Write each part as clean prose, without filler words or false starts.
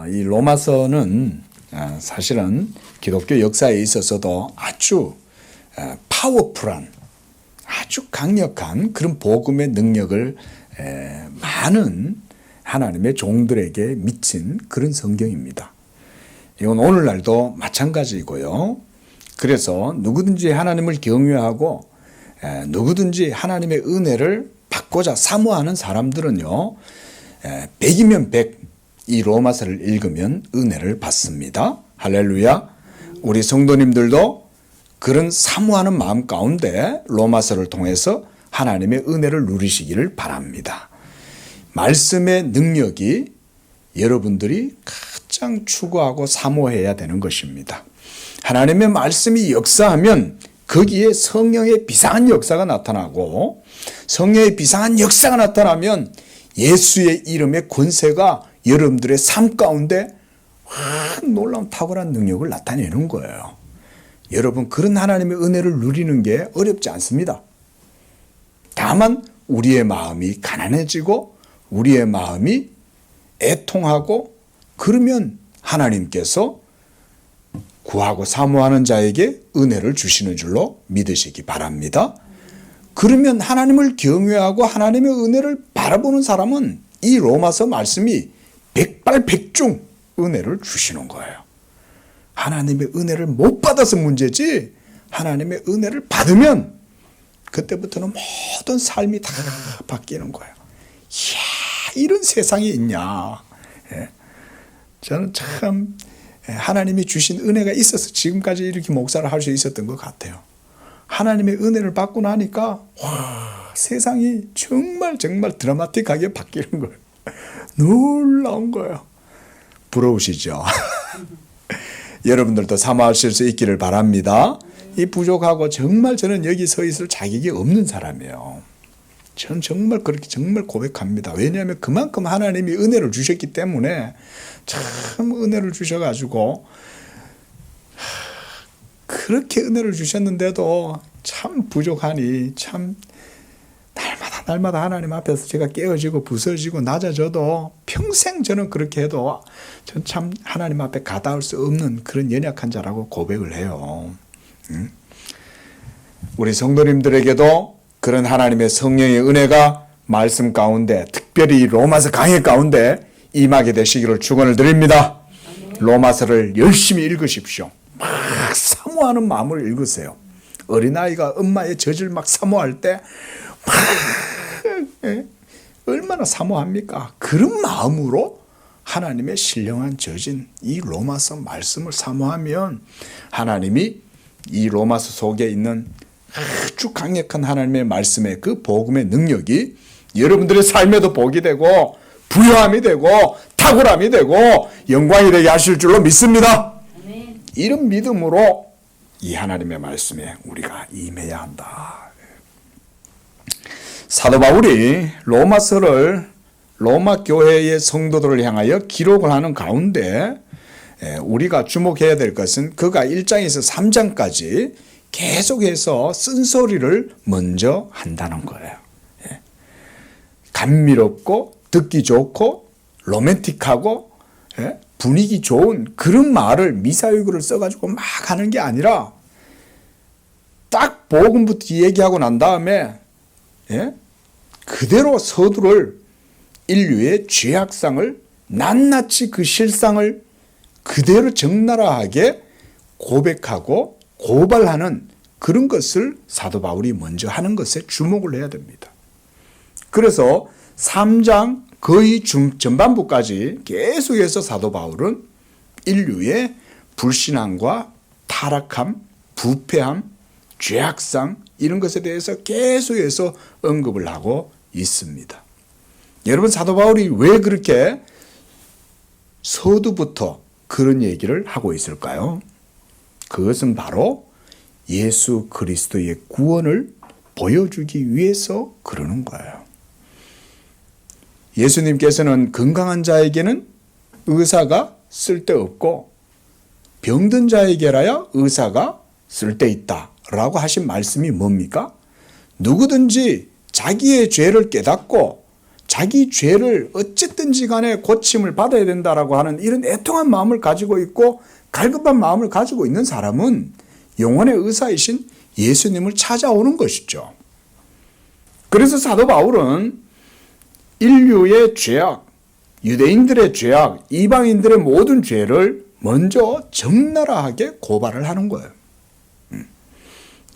이 로마서는 사실은 기독교 역사에 있어서도 아주 파워풀한, 아주 강력한 그런 복음의 능력을 많은 하나님의 종들에게 미친 그런 성경입니다. 이건 오늘날도 마찬가지이고요. 그래서 누구든지 하나님을 경외하고 누구든지 하나님의 은혜를 받고자 사모하는 사람들은요, 100이면 100 이 로마서를 읽으면 은혜를 받습니다. 할렐루야. 우리 성도님들도 그런 사모하는 마음 가운데 로마서를 통해서 하나님의 은혜를 누리시기를 바랍니다. 말씀의 능력이 여러분들이 가장 추구하고 사모해야 되는 것입니다. 하나님의 말씀이 역사하면 거기에 성령의 비상한 역사가 나타나고, 성령의 비상한 역사가 나타나면 예수의 이름의 권세가 여러분들의 삶 가운데 확 놀라운 탁월한 능력을 나타내는 거예요. 여러분, 그런 하나님의 은혜를 누리는 게 어렵지 않습니다. 다만 우리의 마음이 가난해지고 우리의 마음이 애통하고, 그러면 하나님께서 구하고 사모하는 자에게 은혜를 주시는 줄로 믿으시기 바랍니다. 그러면 하나님을 경외하고 하나님의 은혜를 바라보는 사람은 이 로마서 말씀이 백발백중 은혜를 주시는 거예요. 하나님의 은혜를 못 받아서 문제지, 하나님의 은혜를 받으면 그때부터는 모든 삶이 다 바뀌는 거예요. 이야, 이런 세상이 있냐. 저는 참 하나님이 주신 은혜가 있어서 지금까지 이렇게 목사를 할 수 있었던 것 같아요. 하나님의 은혜를 받고 나니까 세상이 정말 드라마틱하게 바뀌는 거예요. 놀라운 거예요. 부러우시죠? 여러분들도 사모하실 수 있기를 바랍니다. 이 부족하고 정말 저는 여기 서 있을 자격이 없는 사람이에요. 저는 정말 그렇게 정말 고백합니다. 왜냐하면 그만큼 하나님이 은혜를 주셨기 때문에, 참 은혜를 주셔가지고 그렇게 은혜를 주셨는데도 참 부족하니, 참 날마다 하나님 앞에서 제가 깨어지고 부서지고 낮아져도 평생 저는 그렇게 해도 전 참 하나님 앞에 가닿을 수 없는 그런 연약한 자라고 고백을 해요. 우리 성도님들에게도 그런 하나님의 성령의 은혜가 말씀 가운데, 특별히 로마서 강해 가운데 임하게 되시기를 축원을 드립니다. 로마서를 열심히 읽으십시오. 막 사모하는 마음을 읽으세요. 어린아이가 엄마의 젖을 막 사모할 때 얼마나 사모합니까? 그런 마음으로 하나님의 신령한 젖인 이 로마서 말씀을 사모하면 하나님이 이 로마서 속에 있는 아주 강력한 하나님의 말씀의 그 복음의 능력이 여러분들의 삶에도 복이 되고 부요함이 되고 탁월함이 되고 영광이 되게 하실 줄로 믿습니다. 이런 믿음으로 이 하나님의 말씀에 우리가 임해야 한다. 사도 바울이 로마서를 로마 교회의 성도들을 향하여 기록을 하는 가운데 우리가 주목해야 될 것은 그가 1장에서 3장까지 계속해서 쓴소리를 먼저 한다는 거예요. 감미롭고 듣기 좋고 로맨틱하고 분위기 좋은 그런 말을 미사유구를 써가지고 막 하는 게 아니라 딱 복음부터 얘기하고 난 다음에 그대로 서두를 인류의 죄악상을 낱낱이 그 실상을 그대로 적나라하게 고백하고 고발하는 그런 것을 사도 바울이 먼저 하는 것에 주목을 해야 됩니다. 그래서 3장 거의 전반부까지 계속해서 사도 바울은 인류의 불신앙과 타락함, 부패함, 죄악상 이런 것에 대해서 계속해서 언급을 하고 있습니다. 여러분, 사도 바울이 왜 그렇게 서두부터 그런 얘기를 하고 있을까요? 그것은 바로 예수 그리스도의 구원을 보여주기 위해서 그러는 거예요. 예수님께서는 건강한 자에게는 의사가 쓸데없고 병든 자에게라야 의사가 쓸데있다 라고 하신 말씀이 뭡니까? 누구든지 자기의 죄를 깨닫고 자기 죄를 어쨌든지 간에 고침을 받아야 된다라고 하는 이런 애통한 마음을 가지고 있고 갈급한 마음을 가지고 있는 사람은 영혼의 의사이신 예수님을 찾아오는 것이죠. 그래서 사도 바울은 인류의 죄악, 유대인들의 죄악, 이방인들의 모든 죄를 먼저 적나라하게 고발을 하는 거예요.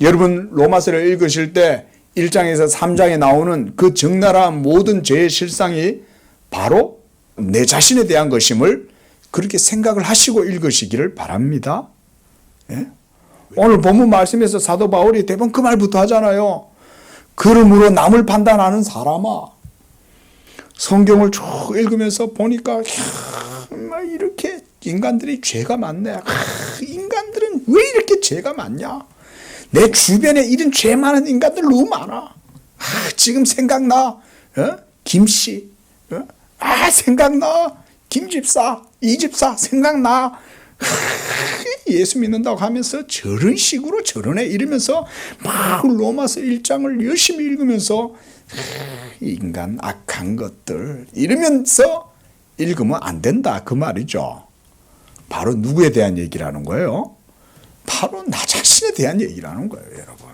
여러분 로마서를 읽으실 때 1장에서 3장에 나오는 그 적나라한 모든 죄의 실상이 바로 내 자신에 대한 것임을 그렇게 생각을 하시고 읽으시기를 바랍니다. 예? 오늘 본문 말씀에서 사도 바울이 대부분 그 말부터 하잖아요. 그러므로 남을 판단하는 사람아. 성경을 쭉 읽으면서 보니까 이렇게 인간들이 죄가 많네. 인간들은 왜 이렇게 죄가 많냐. 내 주변에 이런 죄 많은 인간들 너무 많아. 지금 생각나. 김씨. 생각나. 김집사. 이집사. 생각나. 예수 믿는다고 하면서 저런 식으로 저러네 이러면서 막 로마서 1장을 열심히 읽으면서 인간 악한 것들 이러면서 읽으면 안 된다 그 말이죠. 바로 누구에 대한 얘기라는 거예요? 바로 나 자신에 대한 얘기라는 거예요, 여러분.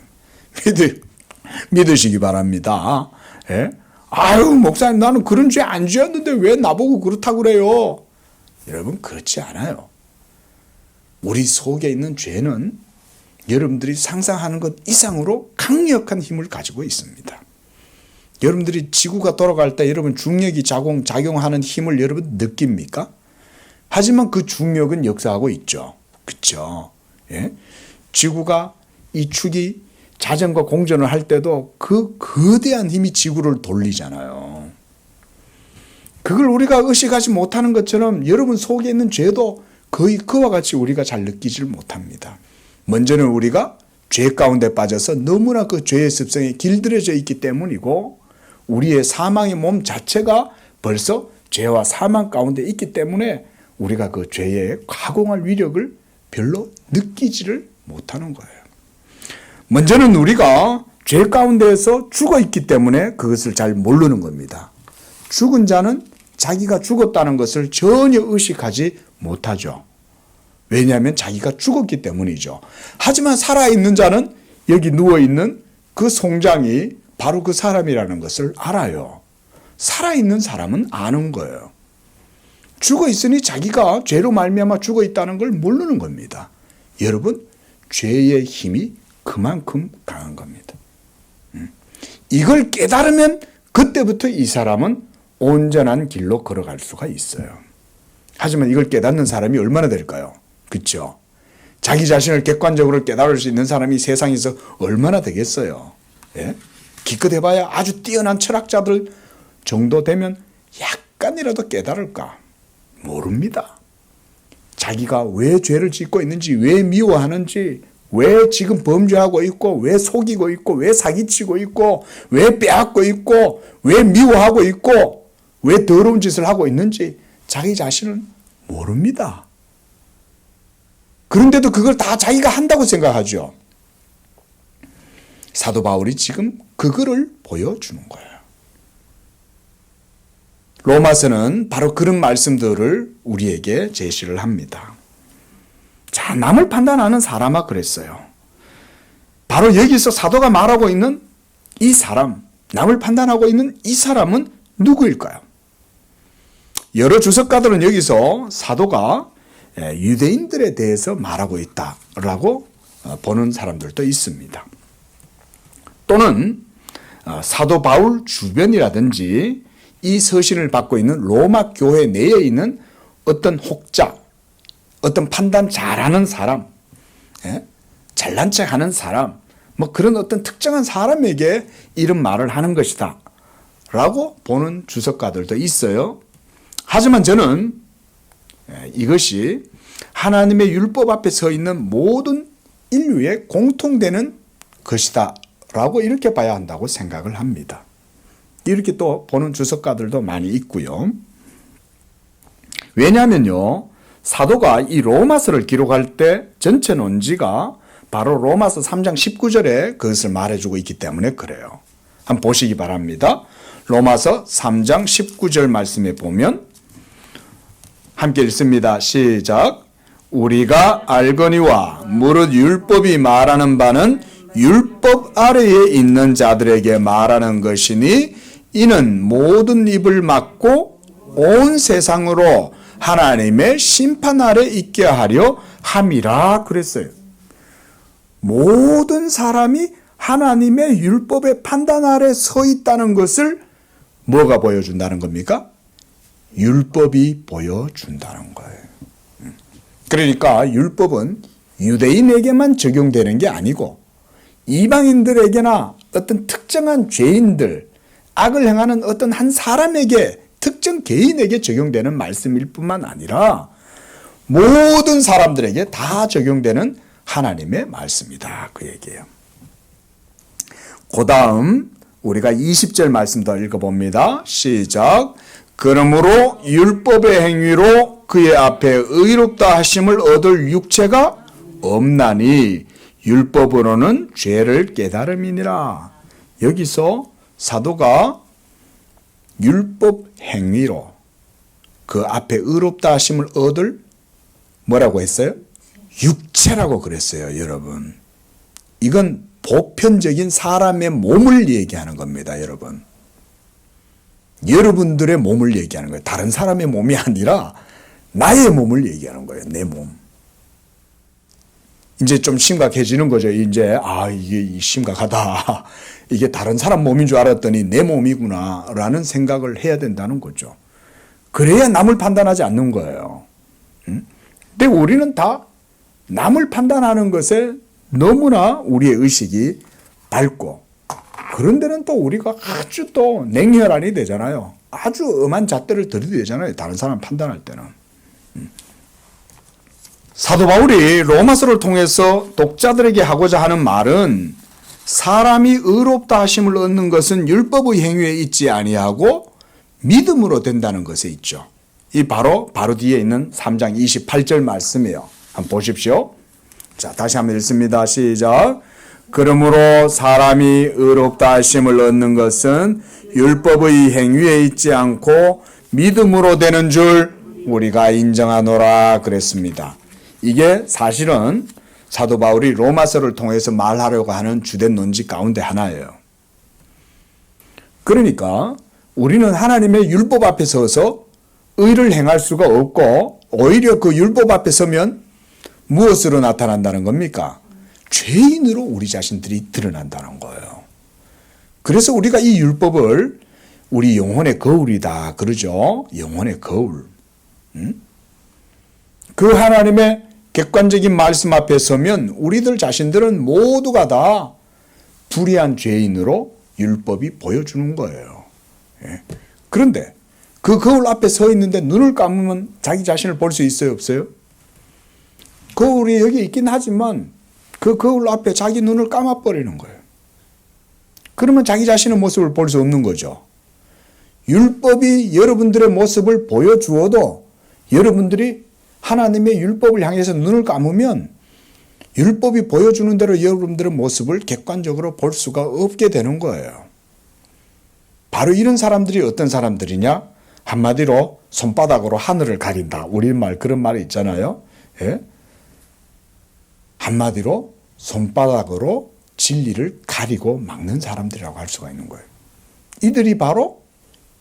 믿으시기 바랍니다. 예? 아유, 목사님 나는 그런 죄 안 지었는데 왜 나보고 그렇다고 그래요? 여러분 그렇지 않아요. 우리 속에 있는 죄는 여러분들이 상상하는 것 이상으로 강력한 힘을 가지고 있습니다. 여러분들이 지구가 돌아갈 때 여러분 중력이 작용하는 힘을 여러분 느낍니까? 하지만 그 중력은 역사하고 있죠. 그렇죠? 예? 지구가 이 축이 자전거 공전을 할 때도 그 거대한 힘이 지구를 돌리잖아요. 그걸 우리가 의식하지 못하는 것처럼 여러분 속에 있는 죄도 거의 그와 같이 우리가 잘 느끼질 못합니다. 먼저는 우리가 죄 가운데 빠져서 너무나 그 죄의 습성에 길들여져 있기 때문이고 우리의 사망의 몸 자체가 벌써 죄와 사망 가운데 있기 때문에 우리가 그 죄에 가공할 위력을 별로 느끼지를 못하는 거예요. 먼저는 우리가 죄 가운데에서 죽어 있기 때문에 그것을 잘 모르는 겁니다. 죽은 자는 자기가 죽었다는 것을 전혀 의식하지 못하죠. 왜냐하면 자기가 죽었기 때문이죠. 하지만 살아있는 자는 여기 누워있는 그 송장이 바로 그 사람이라는 것을 알아요. 살아있는 사람은 아는 거예요. 죽어있으니 자기가 죄로 말미암아 죽어있다는 걸 모르는 겁니다. 여러분, 죄의 힘이 그만큼 강한 겁니다. 이걸 깨달으면 그때부터 이 사람은 온전한 길로 걸어갈 수가 있어요. 하지만 이걸 깨닫는 사람이 얼마나 될까요? 그렇죠? 자기 자신을 객관적으로 깨달을 수 있는 사람이 세상에서 얼마나 되겠어요? 예? 기껏 해봐야 아주 뛰어난 철학자들 정도 되면 약간이라도 깨달을까? 모릅니다. 자기가 왜 죄를 짓고 있는지, 왜 미워하는지, 왜 지금 범죄하고 있고, 왜 속이고 있고, 왜 사기치고 있고, 왜 빼앗고 있고, 왜 미워하고 있고, 왜 더러운 짓을 하고 있는지 자기 자신은 모릅니다. 그런데도 그걸 다 자기가 한다고 생각하죠. 사도 바울이 지금 그거를 보여주는 거예요. 로마서는 바로 그런 말씀들을 우리에게 제시를 합니다. 자, 남을 판단하는 사람아 그랬어요. 바로 여기서 사도가 말하고 있는 이 사람, 남을 판단하고 있는 이 사람은 누구일까요? 여러 주석가들은 여기서 사도가 유대인들에 대해서 말하고 있다라고 보는 사람들도 있습니다. 또는 사도 바울 주변이라든지 이 서신을 받고 있는 로마 교회 내에 있는 어떤 혹자, 어떤 판단 잘하는 사람, 잘난 척하는 사람, 뭐 그런 어떤 특정한 사람에게 이런 말을 하는 것이다 라고 보는 주석가들도 있어요. 하지만 저는 이것이 하나님의 율법 앞에 서 있는 모든 인류에 공통되는 것이다 라고 이렇게 봐야 한다고 생각을 합니다. 이렇게 또 보는 주석가들도 많이 있고요. 왜냐하면요, 사도가 이 로마서를 기록할 때 전체 논지가 바로 로마서 3장 19절에 그것을 말해주고 있기 때문에 그래요. 한번 보시기 바랍니다. 로마서 3장 19절 말씀에 보면 함께 읽습니다. 시작. 우리가 알거니와 무릇 율법이 말하는 바는 율법 아래에 있는 자들에게 말하는 것이니 이는 모든 입을 막고 온 세상으로 하나님의 심판 아래 있게 하려 함이라 그랬어요. 모든 사람이 하나님의 율법의 판단 아래 서 있다는 것을 뭐가 보여준다는 겁니까? 율법이 보여준다는 거예요. 그러니까 율법은 유대인에게만 적용되는 게 아니고 이방인들에게나 어떤 특정한 죄인들, 악을 행하는 어떤 한 사람에게, 특정 개인에게 적용되는 말씀일 뿐만 아니라 모든 사람들에게 다 적용되는 하나님의 말씀이다. 그 얘기예요. 그 다음 우리가 20절 말씀 더 읽어봅니다. 시작. 그러므로 율법의 행위로 그의 앞에 의롭다 하심을 얻을 육체가 없나니 율법으로는 죄를 깨달음이니라. 여기서 사도가 율법 행위로 그 앞에 의롭다 하심을 얻을 뭐라고 했어요? 육체라고 그랬어요, 여러분. 이건 보편적인 사람의 몸을 얘기하는 겁니다, 여러분. 여러분들의 몸을 얘기하는 거예요. 다른 사람의 몸이 아니라 나의 몸을 얘기하는 거예요, 내 몸. 이제 좀 심각해지는 거죠. 이제 이게 심각하다. 이게 다른 사람 몸인 줄 알았더니 내 몸이구나 라는 생각을 해야 된다는 거죠. 그래야 남을 판단하지 않는 거예요. 근데 우리는 다 남을 판단하는 것에 너무나 우리의 의식이 밝고, 그런 데는 또 우리가 아주 또 냉혈한이 되잖아요. 아주 엄한 잣대를 들이대잖아요, 다른 사람 판단할 때는. 사도 바울이 로마서를 통해서 독자들에게 하고자 하는 말은 사람이 의롭다 하심을 얻는 것은 율법의 행위에 있지 아니하고 믿음으로 된다는 것에 있죠. 이 바로 뒤에 있는 3장 28절 말씀이에요. 한번 보십시오. 자, 다시 한번 읽습니다. 시작. 그러므로 사람이 의롭다 하심을 얻는 것은 율법의 행위에 있지 않고 믿음으로 되는 줄 우리가 인정하노라 그랬습니다. 이게 사실은 사도 바울이 로마서를 통해서 말하려고 하는 주된 논지 가운데 하나예요. 그러니까 우리는 하나님의 율법 앞에 서서 의를 행할 수가 없고, 오히려 그 율법 앞에 서면 무엇으로 나타난다는 겁니까? 죄인으로 우리 자신들이 드러난다는 거예요. 그래서 우리가 이 율법을 우리 영혼의 거울이다 그러죠. 영혼의 거울. 그 하나님의 객관적인 말씀 앞에 서면 우리들 자신들은 모두가 다 불의한 죄인으로 율법이 보여주는 거예요. 그런데 그 거울 앞에 서 있는데 눈을 감으면 자기 자신을 볼 수 있어요, 없어요? 거울이 여기 있긴 하지만 그 거울 앞에 자기 눈을 감아버리는 거예요. 그러면 자기 자신의 모습을 볼 수 없는 거죠. 율법이 여러분들의 모습을 보여주어도 여러분들이 하나님의 율법을 향해서 눈을 감으면 율법이 보여주는 대로 여러분들의 모습을 객관적으로 볼 수가 없게 되는 거예요. 바로 이런 사람들이 어떤 사람들이냐? 한마디로 손바닥으로 하늘을 가린다. 우리말 그런 말이 있잖아요. 예? 한마디로 손바닥으로 진리를 가리고 막는 사람들이라고 할 수가 있는 거예요. 이들이 바로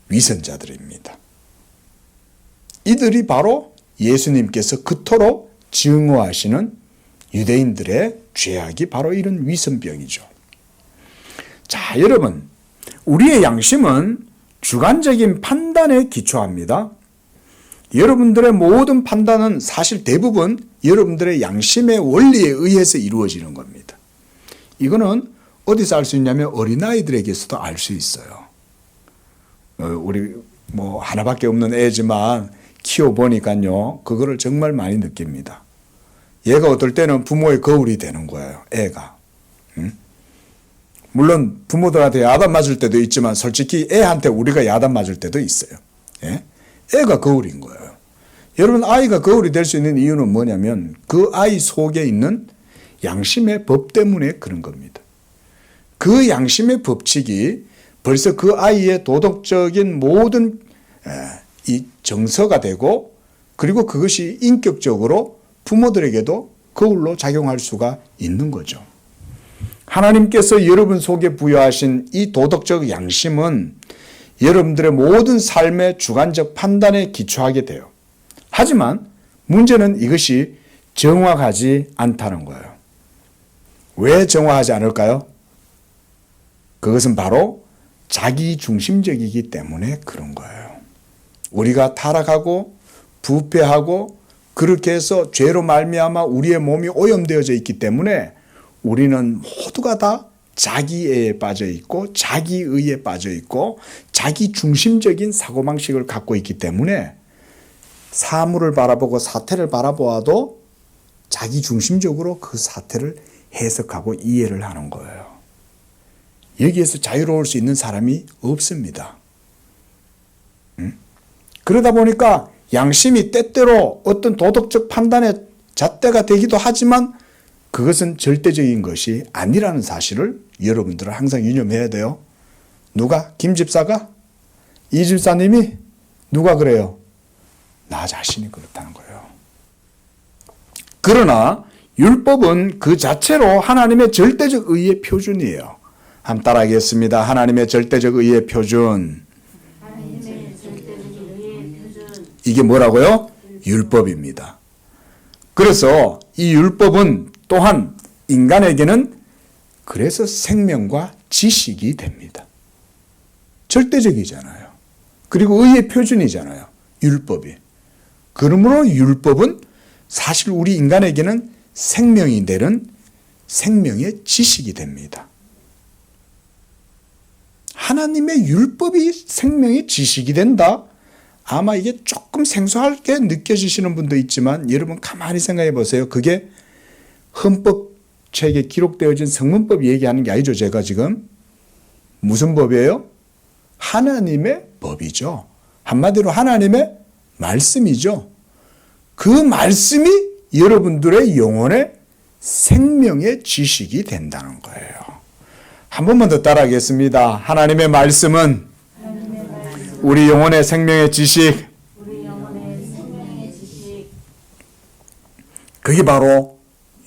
위선자들입니다. 이들이 바로 예수님께서 그토록 증오하시는 유대인들의 죄악이 바로 이런 위선병이죠. 자, 여러분, 우리의 양심은 주관적인 판단에 기초합니다. 여러분들의 모든 판단은 사실 대부분 여러분들의 양심의 원리에 의해서 이루어지는 겁니다. 이거는 어디서 알 수 있냐면 어린아이들에게서도 알 수 있어요. 우리 하나밖에 없는 애지만 키워보니까요, 그거를 정말 많이 느낍니다. 얘가 어떨 때는 부모의 거울이 되는 거예요, 애가. 물론 부모들한테 야단 맞을 때도 있지만 솔직히 애한테 우리가 야단 맞을 때도 있어요. 예? 애가 거울인 거예요. 여러분, 아이가 거울이 될 수 있는 이유는 뭐냐면 그 아이 속에 있는 양심의 법 때문에 그런 겁니다. 그 양심의 법칙이 벌써 그 아이의 도덕적인 모든 이 정서가 되고, 그리고 그것이 인격적으로 부모들에게도 거울로 작용할 수가 있는 거죠. 하나님께서 여러분 속에 부여하신 이 도덕적 양심은 여러분들의 모든 삶의 주관적 판단에 기초하게 돼요. 하지만 문제는 이것이 정확하지 않다는 거예요. 왜 정확하지 않을까요? 그것은 바로 자기중심적이기 때문에 그런 거예요. 우리가 타락하고 부패하고 그렇게 해서 죄로 말미암아 우리의 몸이 오염되어져 있기 때문에 우리는 모두가 다 자기애에 빠져 있고 자기의에 빠져 있고 자기중심적인 사고방식을 갖고 있기 때문에 사물을 바라보고 사태를 바라보아도 자기중심적으로 그 사태를 해석하고 이해를 하는 거예요. 여기에서 자유로울 수 있는 사람이 없습니다. 그러다 보니까 양심이 때때로 어떤 도덕적 판단의 잣대가 되기도 하지만 그것은 절대적인 것이 아니라는 사실을 여러분들은 항상 유념해야 돼요. 누가? 김 집사가? 이 집사님이? 누가 그래요? 나 자신이 그렇다는 거예요. 그러나 율법은 그 자체로 하나님의 절대적 의의 표준이에요. 한번 따라하겠습니다. 하나님의 절대적 의의 표준. 이게 뭐라고요? 율법입니다. 그래서 이 율법은 또한 인간에게는 그래서 생명과 지식이 됩니다. 절대적이잖아요. 그리고 의의 표준이잖아요. 율법이. 그러므로 율법은 사실 우리 인간에게는 생명이 되는 생명의 지식이 됩니다. 하나님의 율법이 생명의 지식이 된다? 아마 이게 조금 생소하게 느껴지시는 분도 있지만 여러분 가만히 생각해 보세요. 그게 헌법책에 기록되어진 성문법 얘기하는 게 아니죠. 제가 지금. 무슨 법이에요? 하나님의 법이죠. 한마디로 하나님의 말씀이죠. 그 말씀이 여러분들의 영혼의 생명의 지식이 된다는 거예요. 한 번만 더 따라하겠습니다. 하나님의 말씀은 우리 영혼의 생명의 지식. 그게 바로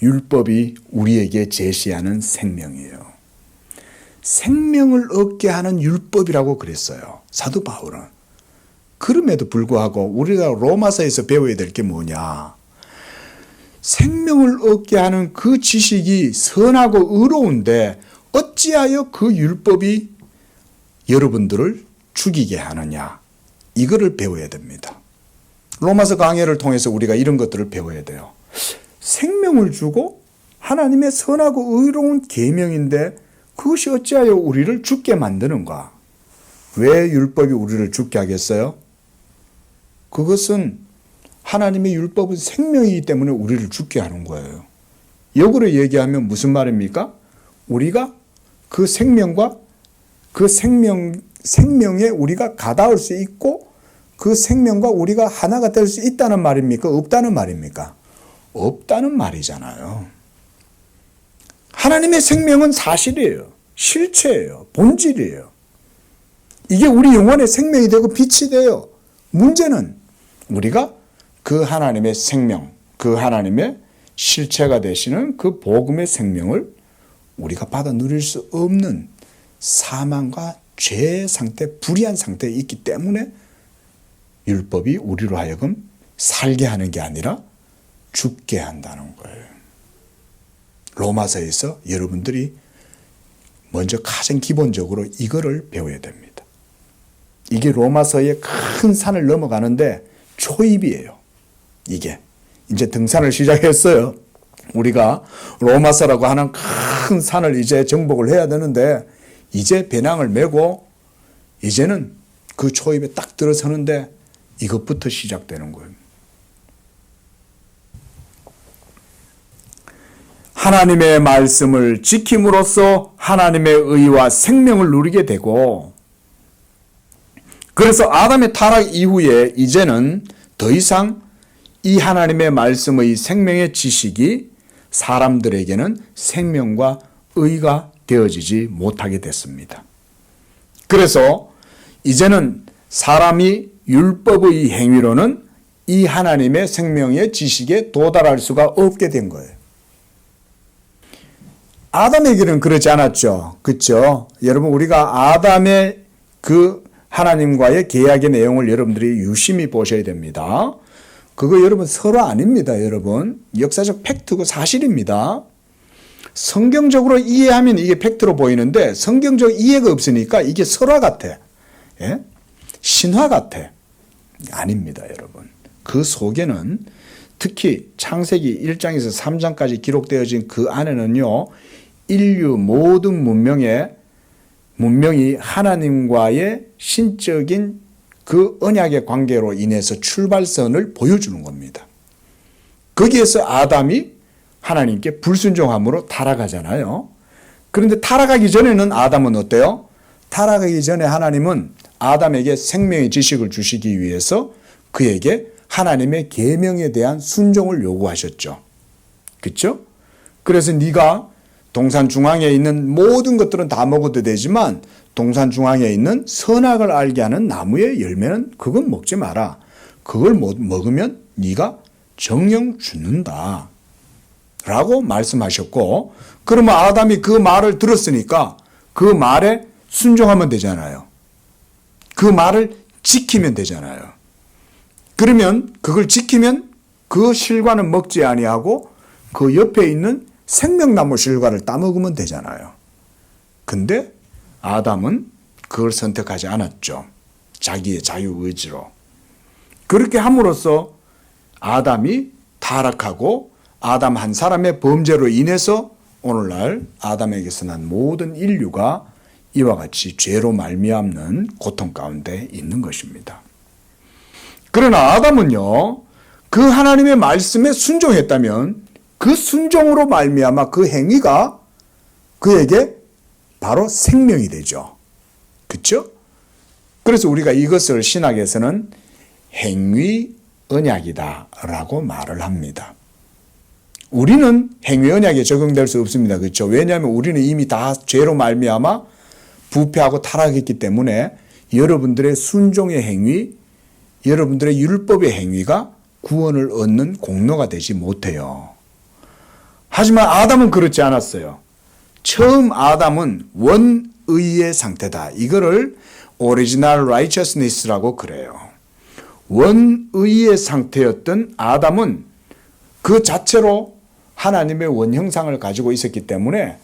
율법이 우리에게 제시하는 생명이에요. 생명을 얻게 하는 율법이라고 그랬어요. 사도 바울은. 그럼에도 불구하고 우리가 로마서에서 배워야 될 게 뭐냐. 생명을 얻게 하는 그 지식이 선하고 의로운데 어찌하여 그 율법이 여러분들을 죽이게 하느냐. 이거를 배워야 됩니다. 로마서 강해를 통해서 우리가 이런 것들을 배워야 돼요. 생명을 주고 하나님의 선하고 의로운 계명인데 그것이 어찌하여 우리를 죽게 만드는가? 왜 율법이 우리를 죽게 하겠어요? 그것은 하나님의 율법은 생명이기 때문에 우리를 죽게 하는 거예요. 역으로 얘기하면 무슨 말입니까? 우리가 그 생명과 그 생명에 우리가 가닿을 수 있고 그 생명과 우리가 하나가 될 수 있다는 말입니까? 없다는 말입니까? 없다는 말이잖아요. 하나님의 생명은 사실이에요. 실체예요. 본질이에요. 이게 우리 영혼의 생명이 되고 빛이 돼요. 문제는 우리가 그 하나님의 생명, 그 하나님의 실체가 되시는 그 복음의 생명을 우리가 받아 누릴 수 없는 사망과 죄의 상태, 불의한 상태에 있기 때문에 율법이 우리로 하여금 살게 하는 게 아니라 죽게 한다는 거예요. 로마서에서 여러분들이 먼저 가장 기본적으로 이거를 배워야 됩니다. 이게 로마서의 큰 산을 넘어가는데 초입이에요. 이게 이제 등산을 시작했어요. 우리가 로마서라고 하는 큰 산을 이제 정복을 해야 되는데 이제 배낭을 메고 이제는 그 초입에 딱 들어서는데 이것부터 시작되는 거예요. 하나님의 말씀을 지킴으로써 하나님의 의와 생명을 누리게 되고, 그래서 아담의 타락 이후에 이제는 더 이상 이 하나님의 말씀의 생명의 지식이 사람들에게는 생명과 의가 되어지지 못하게 됐습니다. 그래서 이제는 사람이 율법의 행위로는 이 하나님의 생명의 지식에 도달할 수가 없게 된 거예요. 아담에게는 그렇지 않았죠. 그렇죠? 여러분, 우리가 아담의 그 하나님과의 계약의 내용을 여러분들이 유심히 보셔야 됩니다. 그거 여러분 서로 아닙니다. 여러분, 역사적 팩트고 사실입니다. 성경적으로 이해하면 이게 팩트로 보이는데 성경적 이해가 없으니까 이게 설화 같아. 예? 신화 같아. 아닙니다, 여러분. 그 속에는 특히 창세기 1장에서 3장까지 기록되어진 그 안에는요, 인류 모든 문명이 하나님과의 신적인 그 언약의 관계로 인해서 출발선을 보여주는 겁니다. 거기에서 아담이 하나님께 불순종함으로 타락하잖아요. 그런데 타락하기 전에는 아담은 어때요? 타락하기 전에 하나님은 아담에게 생명의 지식을 주시기 위해서 그에게 하나님의 계명에 대한 순종을 요구하셨죠. 그렇죠? 그래서 네가 동산 중앙에 있는 모든 것들은 다 먹어도 되지만 동산 중앙에 있는 선악을 알게 하는 나무의 열매는 그건 먹지 마라. 그걸 먹으면 네가 정령 죽는다. 라고 말씀하셨고, 그러면 아담이 그 말을 들었으니까 그 말에 순종하면 되잖아요. 그 말을 지키면 되잖아요. 그러면 그걸 지키면 그 실과는 먹지 아니하고 그 옆에 있는 생명나무 실과를 따먹으면 되잖아요. 근데 아담은 그걸 선택하지 않았죠. 자기의 자유의지로. 그렇게 함으로써 아담이 타락하고 아담 한 사람의 범죄로 인해서 오늘날 아담에게서 난 모든 인류가 이와 같이 죄로 말미암는 고통 가운데 있는 것입니다. 그러나 아담은요, 그 하나님의 말씀에 순종했다면 그 순종으로 말미암아 그 행위가 그에게 바로 생명이 되죠. 그렇죠? 그래서 우리가 이것을 신학에서는 행위 언약이다라고 말을 합니다. 우리는 행위 언약에 적용될 수 없습니다. 그렇죠? 왜냐하면 우리는 이미 다 죄로 말미암아 부패하고 타락했기 때문에 여러분들의 순종의 행위, 여러분들의 율법의 행위가 구원을 얻는 공로가 되지 못해요. 하지만 아담은 그렇지 않았어요. 처음 아담은 원의의 상태다. 이거를 Original Righteousness라고 그래요. 원의의 상태였던 아담은 그 자체로 하나님의 원형상을 가지고 있었기 때문에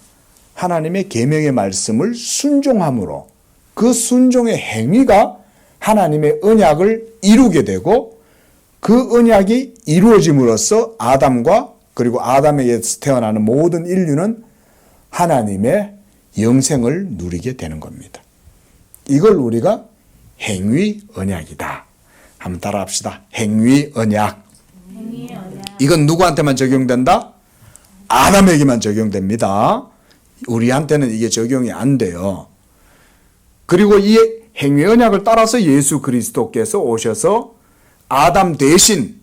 하나님의 계명의 말씀을 순종함으로 그 순종의 행위가 하나님의 언약을 이루게 되고 그 언약이 이루어짐으로써 아담과 그리고 아담에게서 태어나는 모든 인류는 하나님의 영생을 누리게 되는 겁니다. 이걸 우리가 행위 언약이다. 한번 따라합시다. 행위 언약. 이건 누구한테만 적용된다? 아담에게만 적용됩니다. 우리한테는 이게 적용이 안 돼요. 그리고 이 행위 언약을 따라서 예수 그리스도께서 오셔서 아담 대신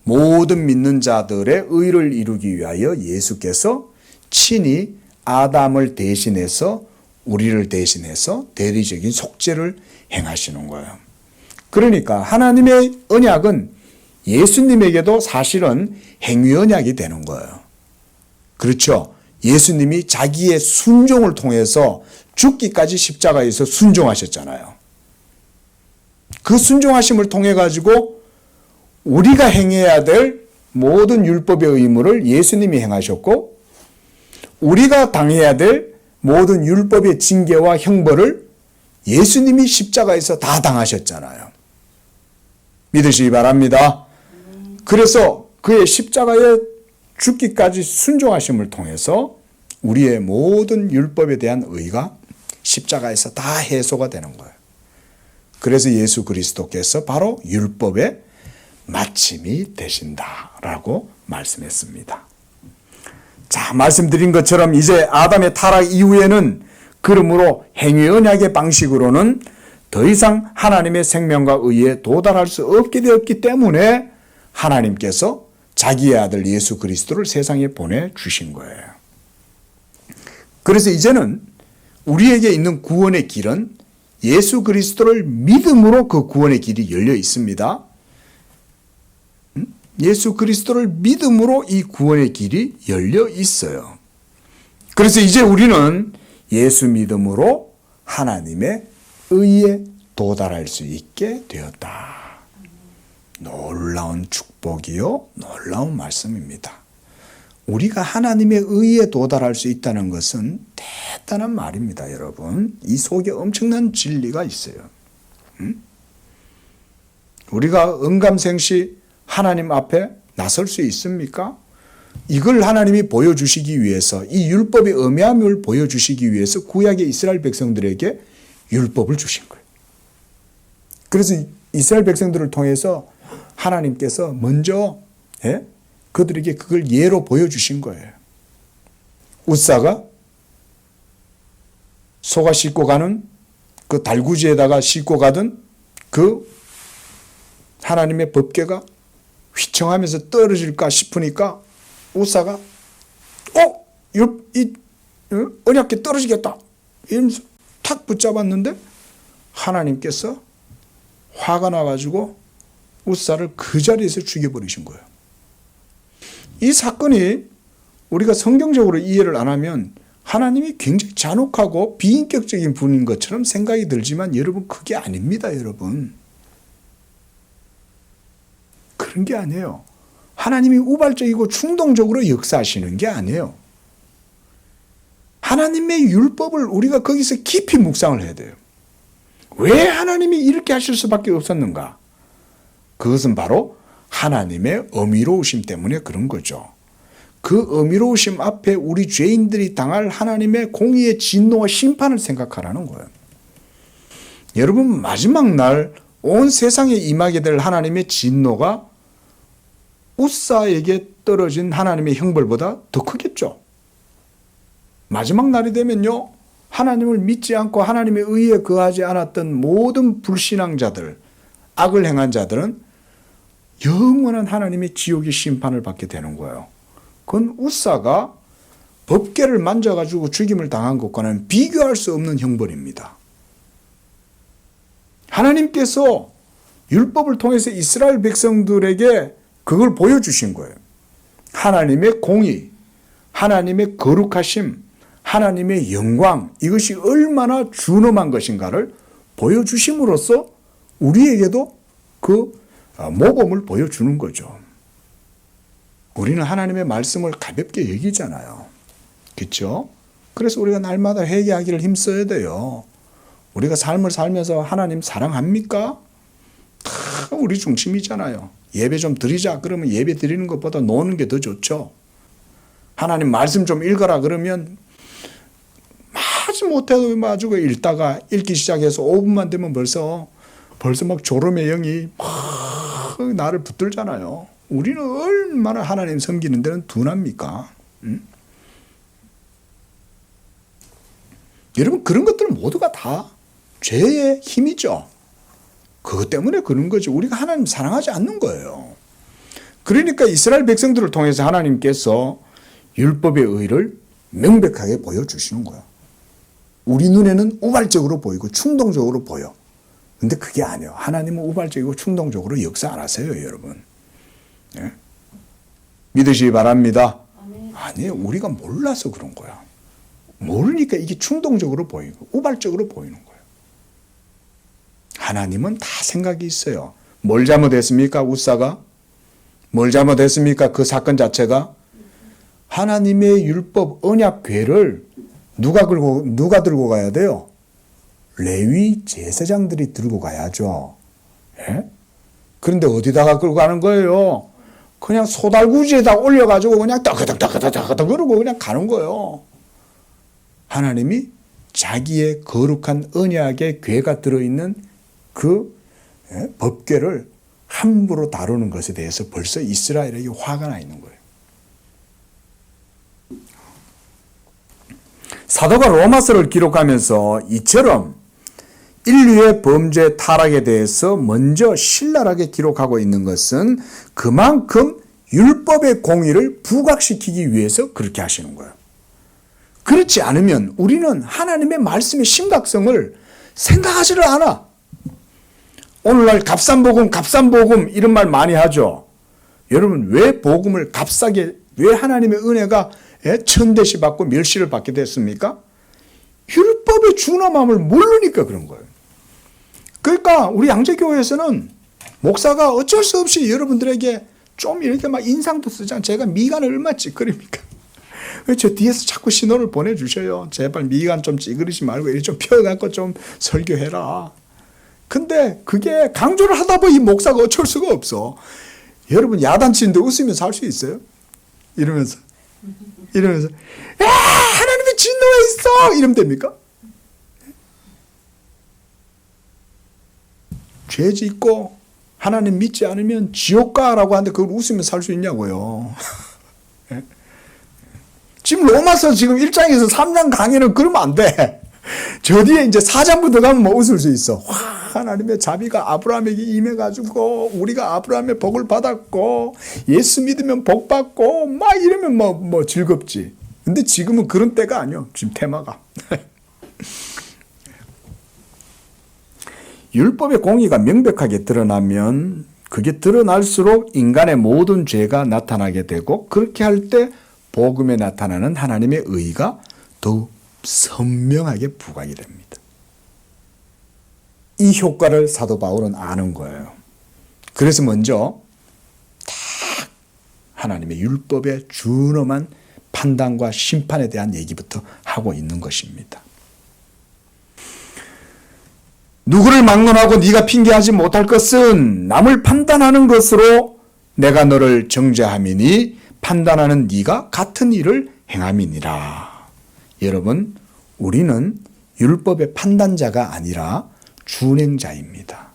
모든 믿는 자들의 의를 이루기 위하여 예수께서 친히 아담을 대신해서 우리를 대신해서 대리적인 속죄를 행하시는 거예요. 그러니까 하나님의 언약은 예수님에게도 사실은 행위 언약이 되는 거예요. 그렇죠? 예수님이 자기의 순종을 통해서 죽기까지 십자가에서 순종하셨잖아요. 그 순종하심을 통해 가지고 우리가 행해야 될 모든 율법의 의무를 예수님이 행하셨고 우리가 당해야 될 모든 율법의 징계와 형벌을 예수님이 십자가에서 다 당하셨잖아요. 믿으시기 바랍니다. 그래서 그의 십자가에 죽기까지 순종하심을 통해서 우리의 모든 율법에 대한 의가 십자가에서 다 해소가 되는 거예요. 그래서 예수 그리스도께서 바로 율법의 마침이 되신다라고 말씀했습니다. 자, 말씀드린 것처럼 이제 아담의 타락 이후에는 그러므로 행위 언약의 방식으로는 더 이상 하나님의 생명과 의에 도달할 수 없게 되었기 때문에 하나님께서 자기의 아들 예수 그리스도를 세상에 보내주신 거예요. 그래서 이제는 우리에게 있는 구원의 길은 예수 그리스도를 믿음으로 그 구원의 길이 열려 있습니다. 예수 그리스도를 믿음으로 이 구원의 길이 열려 있어요. 그래서 이제 우리는 예수 믿음으로 하나님의 의에 도달할 수 있게 되었다. 놀라운 축복이요, 놀라운 말씀입니다. 우리가 하나님의 의에 도달할 수 있다는 것은 대단한 말입니다, 여러분. 이 속에 엄청난 진리가 있어요. 우리가 응감생시 하나님 앞에 나설 수 있습니까? 이걸 하나님이 보여주시기 위해서, 이 율법의 엄야함을 보여주시기 위해서 구약의 이스라엘 백성들에게 율법을 주신 거예요. 그래서 이스라엘 백성들을 통해서 하나님께서 먼저 그들에게 그걸 예로 보여주신 거예요. 웃사가 소가 싣고 가는 그 달구지에다가 싣고 가던 그 하나님의 법궤가 휘청하면서 떨어질까 싶으니까 웃사가 이 언약궤 떨어지겠다 이러면서 탁 붙잡았는데 하나님께서 화가 나가지고 웃사를 그 자리에서 죽여버리신 거예요. 이 사건이 우리가 성경적으로 이해를 안 하면 하나님이 굉장히 잔혹하고 비인격적인 분인 것처럼 생각이 들지만 여러분, 그게 아닙니다, 여러분. 그런 게 아니에요. 하나님이 우발적이고 충동적으로 역사하시는 게 아니에요. 하나님의 율법을 우리가 거기서 깊이 묵상을 해야 돼요. 왜 하나님이 이렇게 하실 수밖에 없었는가? 그것은 바로 하나님의 어미로우심 때문에 그런 거죠. 그 어미로우심 앞에 우리 죄인들이 당할 하나님의 공의의 진노와 심판을 생각하라는 거예요. 여러분, 마지막 날 온 세상에 임하게 될 하나님의 진노가 웃사에게 떨어진 하나님의 형벌보다 더 크겠죠. 마지막 날이 되면요, 하나님을 믿지 않고 하나님의 의에 거하지 않았던 모든 불신앙자들, 악을 행한 자들은 영원한 하나님의 지옥의 심판을 받게 되는 거예요. 그건 웃사가 법궤를 만져가지고 죽임을 당한 것과는 비교할 수 없는 형벌입니다. 하나님께서 율법을 통해서 이스라엘 백성들에게 그걸 보여주신 거예요. 하나님의 공의, 하나님의 거룩하심, 하나님의 영광, 이것이 얼마나 준엄한 것인가를 보여주심으로써 우리에게도 그 모범을 보여주는 거죠. 우리는 하나님의 말씀을 가볍게 여기잖아요. 그렇죠? 그래서 우리가 날마다 회개하기를 힘써야 돼요. 우리가 삶을 살면서 하나님 사랑합니까? 다 우리 중심이잖아요. 예배 좀 드리자 그러면 예배 드리는 것보다 노는 게 더 좋죠. 하나님 말씀 좀 읽어라 그러면 하지 못해도 마주고 읽다가 읽기 시작해서 5분만 되면 벌써 막 졸음의 영이 막 나를 붙들잖아요. 우리는 얼마나 하나님 섬기는 데는 둔합니까? 여러분, 그런 것들은 모두가 다 죄의 힘이죠. 그것 때문에 그런 거죠. 우리가 하나님 사랑하지 않는 거예요. 그러니까 이스라엘 백성들을 통해서 하나님께서 율법의 의를 명백하게 보여주시는 거예요. 우리 눈에는 우발적으로 보이고 충동적으로 보여. 근데 그게 아니에요. 하나님은 우발적이고 충동적으로 역사 안 하세요, 여러분. 예? 믿으시기 바랍니다. 아니에요. 우리가 몰라서 그런 거야. 모르니까 이게 충동적으로 보이고 우발적으로 보이는 거예요. 하나님은 다 생각이 있어요. 뭘 잘못했습니까, 웃사가? 뭘 잘못했습니까, 그 사건 자체가? 하나님의 율법 언약궤를 누가 들고 가야 돼요? 레위 제사장들이 들고 가야죠. 예? 그런데 어디다가 끌고 가는 거예요? 그냥 소달구지에다 올려가지고 그냥 따그닥따그닥따그닥 그러고 그냥 가는 거예요. 하나님이 자기의 거룩한 언약의 궤가 들어있는 그 법궤를 함부로 다루는 것에 대해서 벌써 이스라엘에게 화가 나 있는 거예요. 사도가 로마서를 기록하면서 이처럼 인류의 범죄 타락에 대해서 먼저 신랄하게 기록하고 있는 것은 그만큼 율법의 공의를 부각시키기 위해서 그렇게 하시는 거예요. 그렇지 않으면 우리는 하나님의 말씀의 심각성을 생각하지를 않아. 오늘날 값싼 복음 이런 말 많이 하죠. 여러분 왜 복음을 값싸게 왜 하나님의 은혜가 천대시 받고 멸시를 받게 됐습니까? 율법의 준엄함을 모르니까 그런 거예요. 그러니까 우리 양재교회에서는 목사가 어쩔 수 없이 여러분들에게 좀 이렇게 막 인상도 쓰잖아요. 제가 미간을 얼마나 찌그립니까? 저 뒤에서 자꾸 신호를 보내주셔요. 제발 미간 좀 찌그리지 말고 이렇게 좀 펴갖고 좀 설교해라. 근데 그게 강조를 하다 보니 이 목사가 어쩔 수가 없어. 여러분 야단치는데 웃으면서 할 수 있어요? 이러면서 야 하나님의 진노가 있어 이러면 됩니까? 죄 짓고 하나님 믿지 않으면 지옥 가라고 하는데 그걸 웃으면서 살 수 있냐고요. 지금 로마서 지금 1장에서 3장 강의는 그러면 안 돼. 저 뒤에 이제 4장부터 가면 뭐 웃을 수 있어. 와, 하나님의 자비가 아브라함에게 임해가지고 우리가 아브라함의 복을 받았고 예수 믿으면 복 받고 막 이러면 뭐 즐겁지. 근데 지금은 그런 때가 아니요. 지금 테마가. 율법의 공의가 명백하게 드러나면 그게 드러날수록 인간의 모든 죄가 나타나게 되고 그렇게 할 때 복음에 나타나는 하나님의 의가 더욱 선명하게 부각이 됩니다. 이 효과를 사도 바울은 아는 거예요. 그래서 먼저 딱 하나님의 율법의 준엄한 판단과 심판에 대한 얘기부터 하고 있는 것입니다. 누구를 막론하고 네가 핑계하지 못할 것은 남을 판단하는 것으로 내가 너를 정죄함이니 판단하는 네가 같은 일을 행함이니라. 여러분, 우리는 율법의 판단자가 아니라 준행자입니다.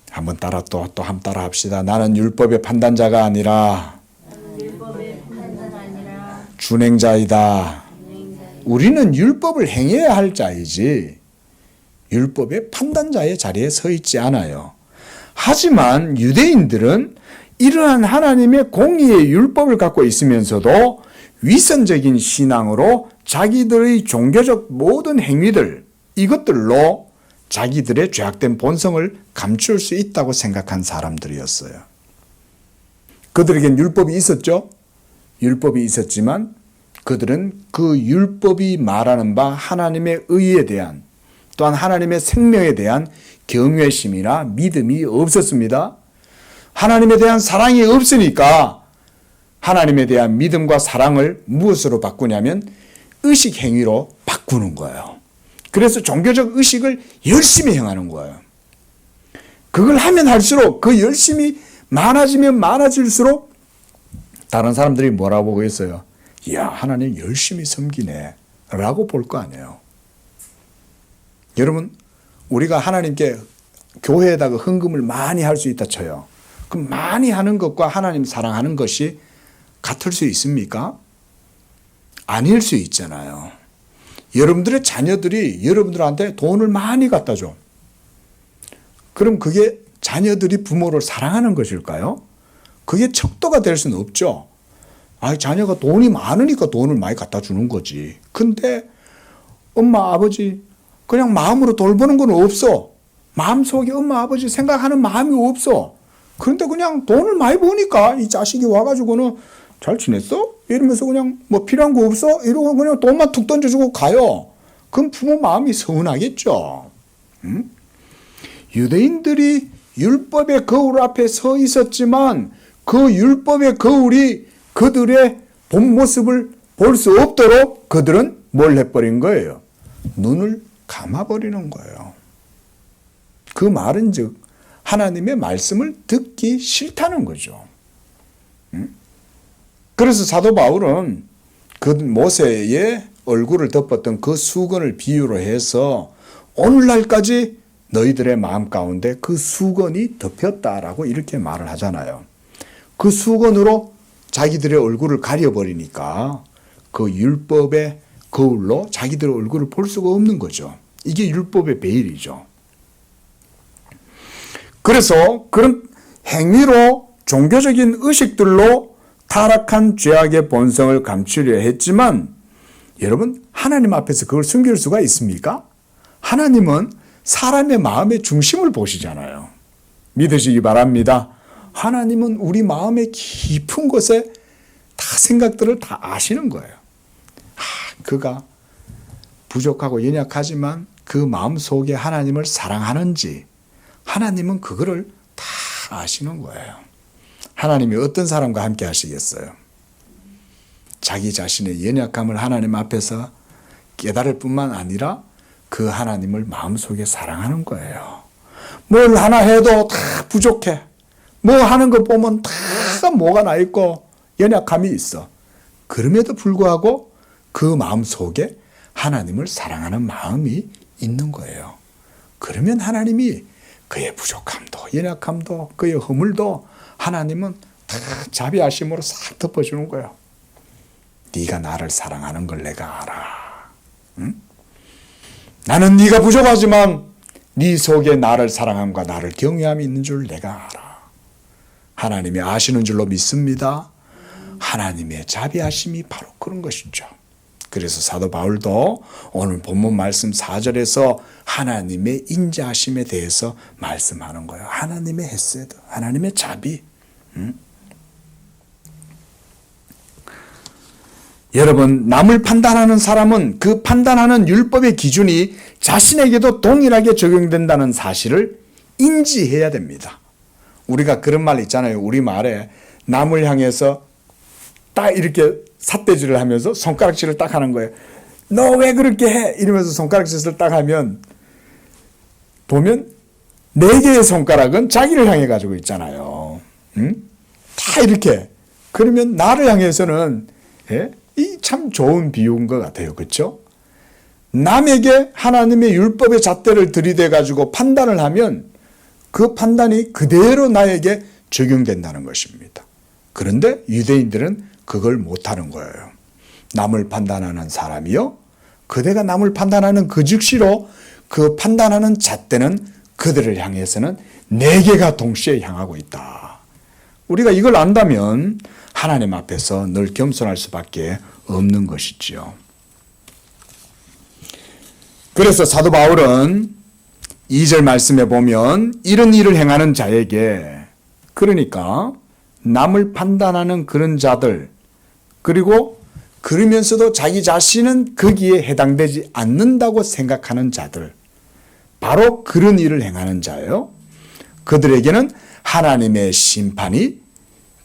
한번 한번 따라 합시다. 나는 율법의 판단자가 아니라 준행자이다. 우리는 율법을 행해야 할 자이지 율법의 판단자의 자리에 서 있지 않아요. 하지만 유대인들은 이러한 하나님의 공의의 율법을 갖고 있으면서도 위선적인 신앙으로 자기들의 종교적 모든 행위들 이것들로 자기들의 죄악된 본성을 감출 수 있다고 생각한 사람들이었어요. 그들에겐 율법이 있었죠. 율법이 있었지만 그들은 그 율법이 말하는 바 하나님의 의에 대한 또한 하나님의 생명에 대한 경외심이나 믿음이 없었습니다. 하나님에 대한 사랑이 없으니까 하나님에 대한 믿음과 사랑을 무엇으로 바꾸냐면 의식 행위로 바꾸는 거예요. 그래서 종교적 의식을 열심히 행하는 거예요. 그걸 하면 할수록 그 열심히 많아지면 많아질수록 다른 사람들이 뭐라고 보고 있어요? 이야, 하나님 열심히 섬기네 라고 볼 거 아니에요. 여러분, 우리가 하나님께 교회에다가 헌금을 많이 할 수 있다 쳐요. 그럼 많이 하는 것과 하나님 사랑하는 것이 같을 수 있습니까? 아닐 수 있잖아요. 여러분들의 자녀들이 여러분들한테 돈을 많이 갖다 줘. 그럼 그게 자녀들이 부모를 사랑하는 것일까요? 그게 척도가 될 수는 없죠. 자녀가 돈이 많으니까 돈을 많이 갖다 주는 거지. 근데 엄마, 아버지 그냥 마음으로 돌보는 건 없어. 마음속에 엄마, 아버지 생각하는 마음이 없어. 그런데 그냥 돈을 많이 버니까 이 자식이 와가지고는 잘 지냈어? 이러면서 그냥 뭐 필요한 거 없어? 이러고 그냥 돈만 툭 던져주고 가요. 그럼 부모 마음이 서운하겠죠. 응? 유대인들이 율법의 거울 앞에 서 있었지만 그 율법의 거울이 그들의 본 모습을 볼 수 없도록 그들은 뭘 해버린 거예요? 눈을 감아버리는 거예요. 그 말은 즉 하나님의 말씀을 듣기 싫다는 거죠. 그래서 사도 바울은 그 모세의 얼굴을 덮었던 그 수건을 비유로 해서 오늘날까지 너희들의 마음 가운데 그 수건이 덮였다라고 이렇게 말을 하잖아요. 그 수건으로 자기들의 얼굴을 가려버리니까 그 율법의 거울로 자기들의 얼굴을 볼 수가 없는 거죠. 이게 율법의 베일이죠. 그래서 그런 행위로 종교적인 의식들로 타락한 죄악의 본성을 감추려 했지만 여러분, 하나님 앞에서 그걸 숨길 수가 있습니까? 하나님은 사람의 마음의 중심을 보시잖아요. 믿으시기 바랍니다. 하나님은 우리 마음의 깊은 곳에 다 생각들을 다 아시는 거예요. 그가 부족하고 연약하지만 그 마음 속에 하나님을 사랑하는지 하나님은 그거를 다 아시는 거예요. 하나님이 어떤 사람과 함께 하시겠어요? 자기 자신의 연약함을 하나님 앞에서 깨달을 뿐만 아니라 그 하나님을 마음속에 사랑하는 거예요. 뭘 하나 해도 다 부족해. 뭐 하는 거 보면 다 뭐가 나 있고 연약함이 있어. 그럼에도 불구하고 그 마음 속에 하나님을 사랑하는 마음이 있는 거예요. 그러면 하나님이 그의 부족함도 연약함도 그의 허물도 하나님은 다 자비하심으로 싹 덮어주는 거예요. 네가 나를 사랑하는 걸 내가 알아. 응? 나는 네가 부족하지만 네 속에 나를 사랑함과 나를 경외함이 있는 줄 내가 알아. 하나님이 아시는 줄로 믿습니다. 하나님의 자비하심이 바로 그런 것이죠. 그래서 사도 바울도 오늘 본문 말씀 4절에서 하나님의 인자하심에 대해서 말씀하는 거예요. 하나님의 헤세드, 하나님의 자비. 여러분, 남을 판단하는 사람은 그 판단하는 율법의 기준이 자신에게도 동일하게 적용된다는 사실을 인지해야 됩니다. 우리가 그런 말 있잖아요. 우리말에 남을 향해서 딱 이렇게 삿대질을 하면서 손가락질을 딱 하는 거예요. 너 왜 그렇게 해? 이러면서 손가락질을 딱 하면 보면 4개의 손가락은 자기를 향해 가지고 있잖아요. 다 이렇게. 그러면 나를 향해서는 이 참 좋은 비유인 것 같아요. 그렇죠? 남에게 하나님의 율법의 잣대를 들이대 가지고 판단을 하면 그 판단이 그대로 나에게 적용된다는 것입니다. 그런데 유대인들은 그걸 못하는 거예요. 남을 판단하는 사람이요, 그대가 남을 판단하는 그 즉시로 그 판단하는 잣대는 그들을 향해서는 4개가 동시에 향하고 있다. 우리가 이걸 안다면 하나님 앞에서 늘 겸손할 수밖에 없는 것이지요. 그래서 사도 바울은 2절 말씀에 보면 이런 일을 행하는 자에게, 그러니까 남을 판단하는 그런 자들, 그리고 그러면서도 자기 자신은 거기에 해당되지 않는다고 생각하는 자들, 바로 그런 일을 행하는 자예요. 그들에게는 하나님의 심판이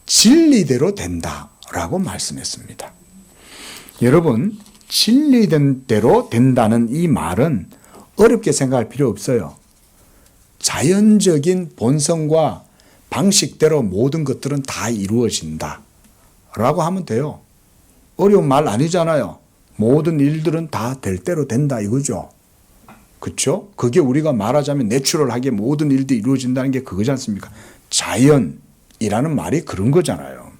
진리대로 된다라고 말씀했습니다. 여러분, 진리된 대로 된다는 이 말은 어렵게 생각할 필요 없어요. 자연적인 본성과 방식대로 모든 것들은 다 이루어진다 라고 하면 돼요. 어려운 말 아니잖아요. 모든 일들은 다 될 대로 된다 이거죠. 그렇죠? 그게 우리가 말하자면 내추럴하게 모든 일들이 이루어진다는 게 그거지 않습니까? 자연이라는 말이 그런 거잖아요.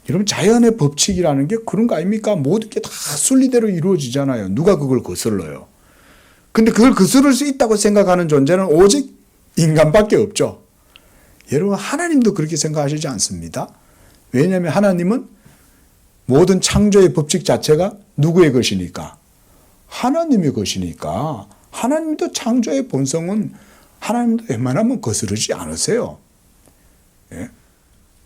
여러분, 자연의 법칙이라는 게 그런 거 아닙니까? 모든 게 다 순리대로 이루어지잖아요. 누가 그걸 거슬러요? 근데 그걸 거스를 수 있다고 생각하는 존재는 오직 인간밖에 없죠. 여러분, 하나님도 그렇게 생각하시지 않습니다. 왜냐하면 하나님은 모든 창조의 법칙 자체가 누구의 것이니까? 하나님의 것이니까 하나님도 창조의 본성은 하나님도 웬만하면 거스르지 않으세요. 예?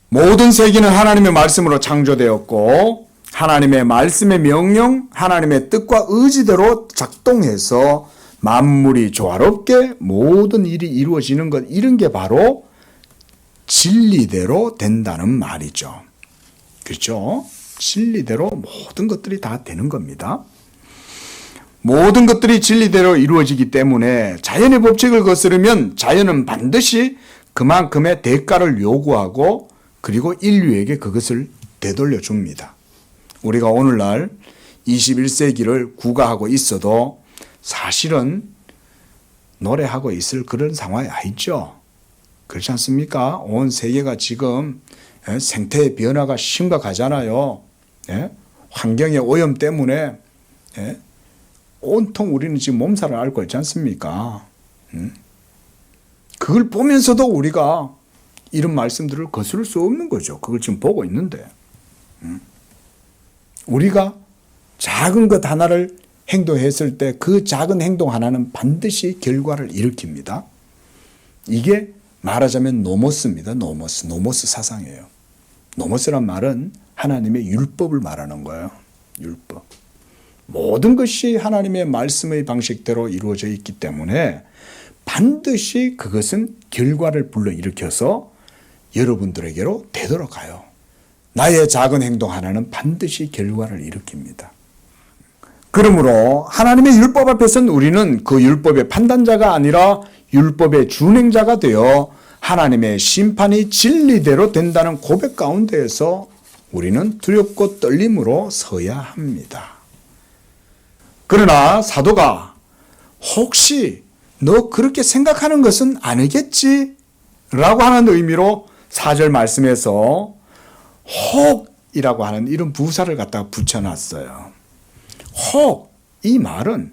모든 세계는 하나님의 말씀으로 창조되었고 하나님의 말씀의 명령, 하나님의 뜻과 의지대로 작동해서 만물이 조화롭게 모든 일이 이루어지는 것, 이런 게 바로 진리대로 된다는 말이죠. 그렇죠? 진리대로 모든 것들이 다 되는 겁니다. 모든 것들이 진리대로 이루어지기 때문에 자연의 법칙을 거스르면 자연은 반드시 그만큼의 대가를 요구하고 그리고 인류에게 그것을 되돌려 줍니다. 우리가 오늘날 21세기를 구가하고 있어도 사실은 노래하고 있을 그런 상황이 아니죠. 그렇지 않습니까? 온 세계가 지금 생태의 변화가 심각하잖아요. 환경의 오염 때문에 온통 우리는 지금 몸살을 앓고 있지 않습니까? 그걸 보면서도 우리가 이런 말씀들을 거스를 수 없는 거죠. 그걸 지금 보고 있는데. 우리가 작은 것 하나를 행동했을 때 그 작은 행동 하나는 반드시 결과를 일으킵니다. 이게 말하자면 노모스입니다. 노모스 사상이에요. 노모스란 말은 하나님의 율법을 말하는 거예요. 율법. 모든 것이 하나님의 말씀의 방식대로 이루어져 있기 때문에 반드시 그것은 결과를 불러일으켜서 여러분들에게로 되돌아가요. 나의 작은 행동 하나는 반드시 결과를 일으킵니다. 그러므로 하나님의 율법 앞에서는 우리는 그 율법의 판단자가 아니라 율법의 준행자가 되어 하나님의 심판이 진리대로 된다는 고백 가운데에서 우리는 두렵고 떨림으로 서야 합니다. 그러나 사도가 혹시 너 그렇게 생각하는 것은 아니겠지? 라고 하는 의미로 4절 말씀에서 혹이라고 하는 이런 부사를 갖다가 붙여놨어요. 혹, 이 말은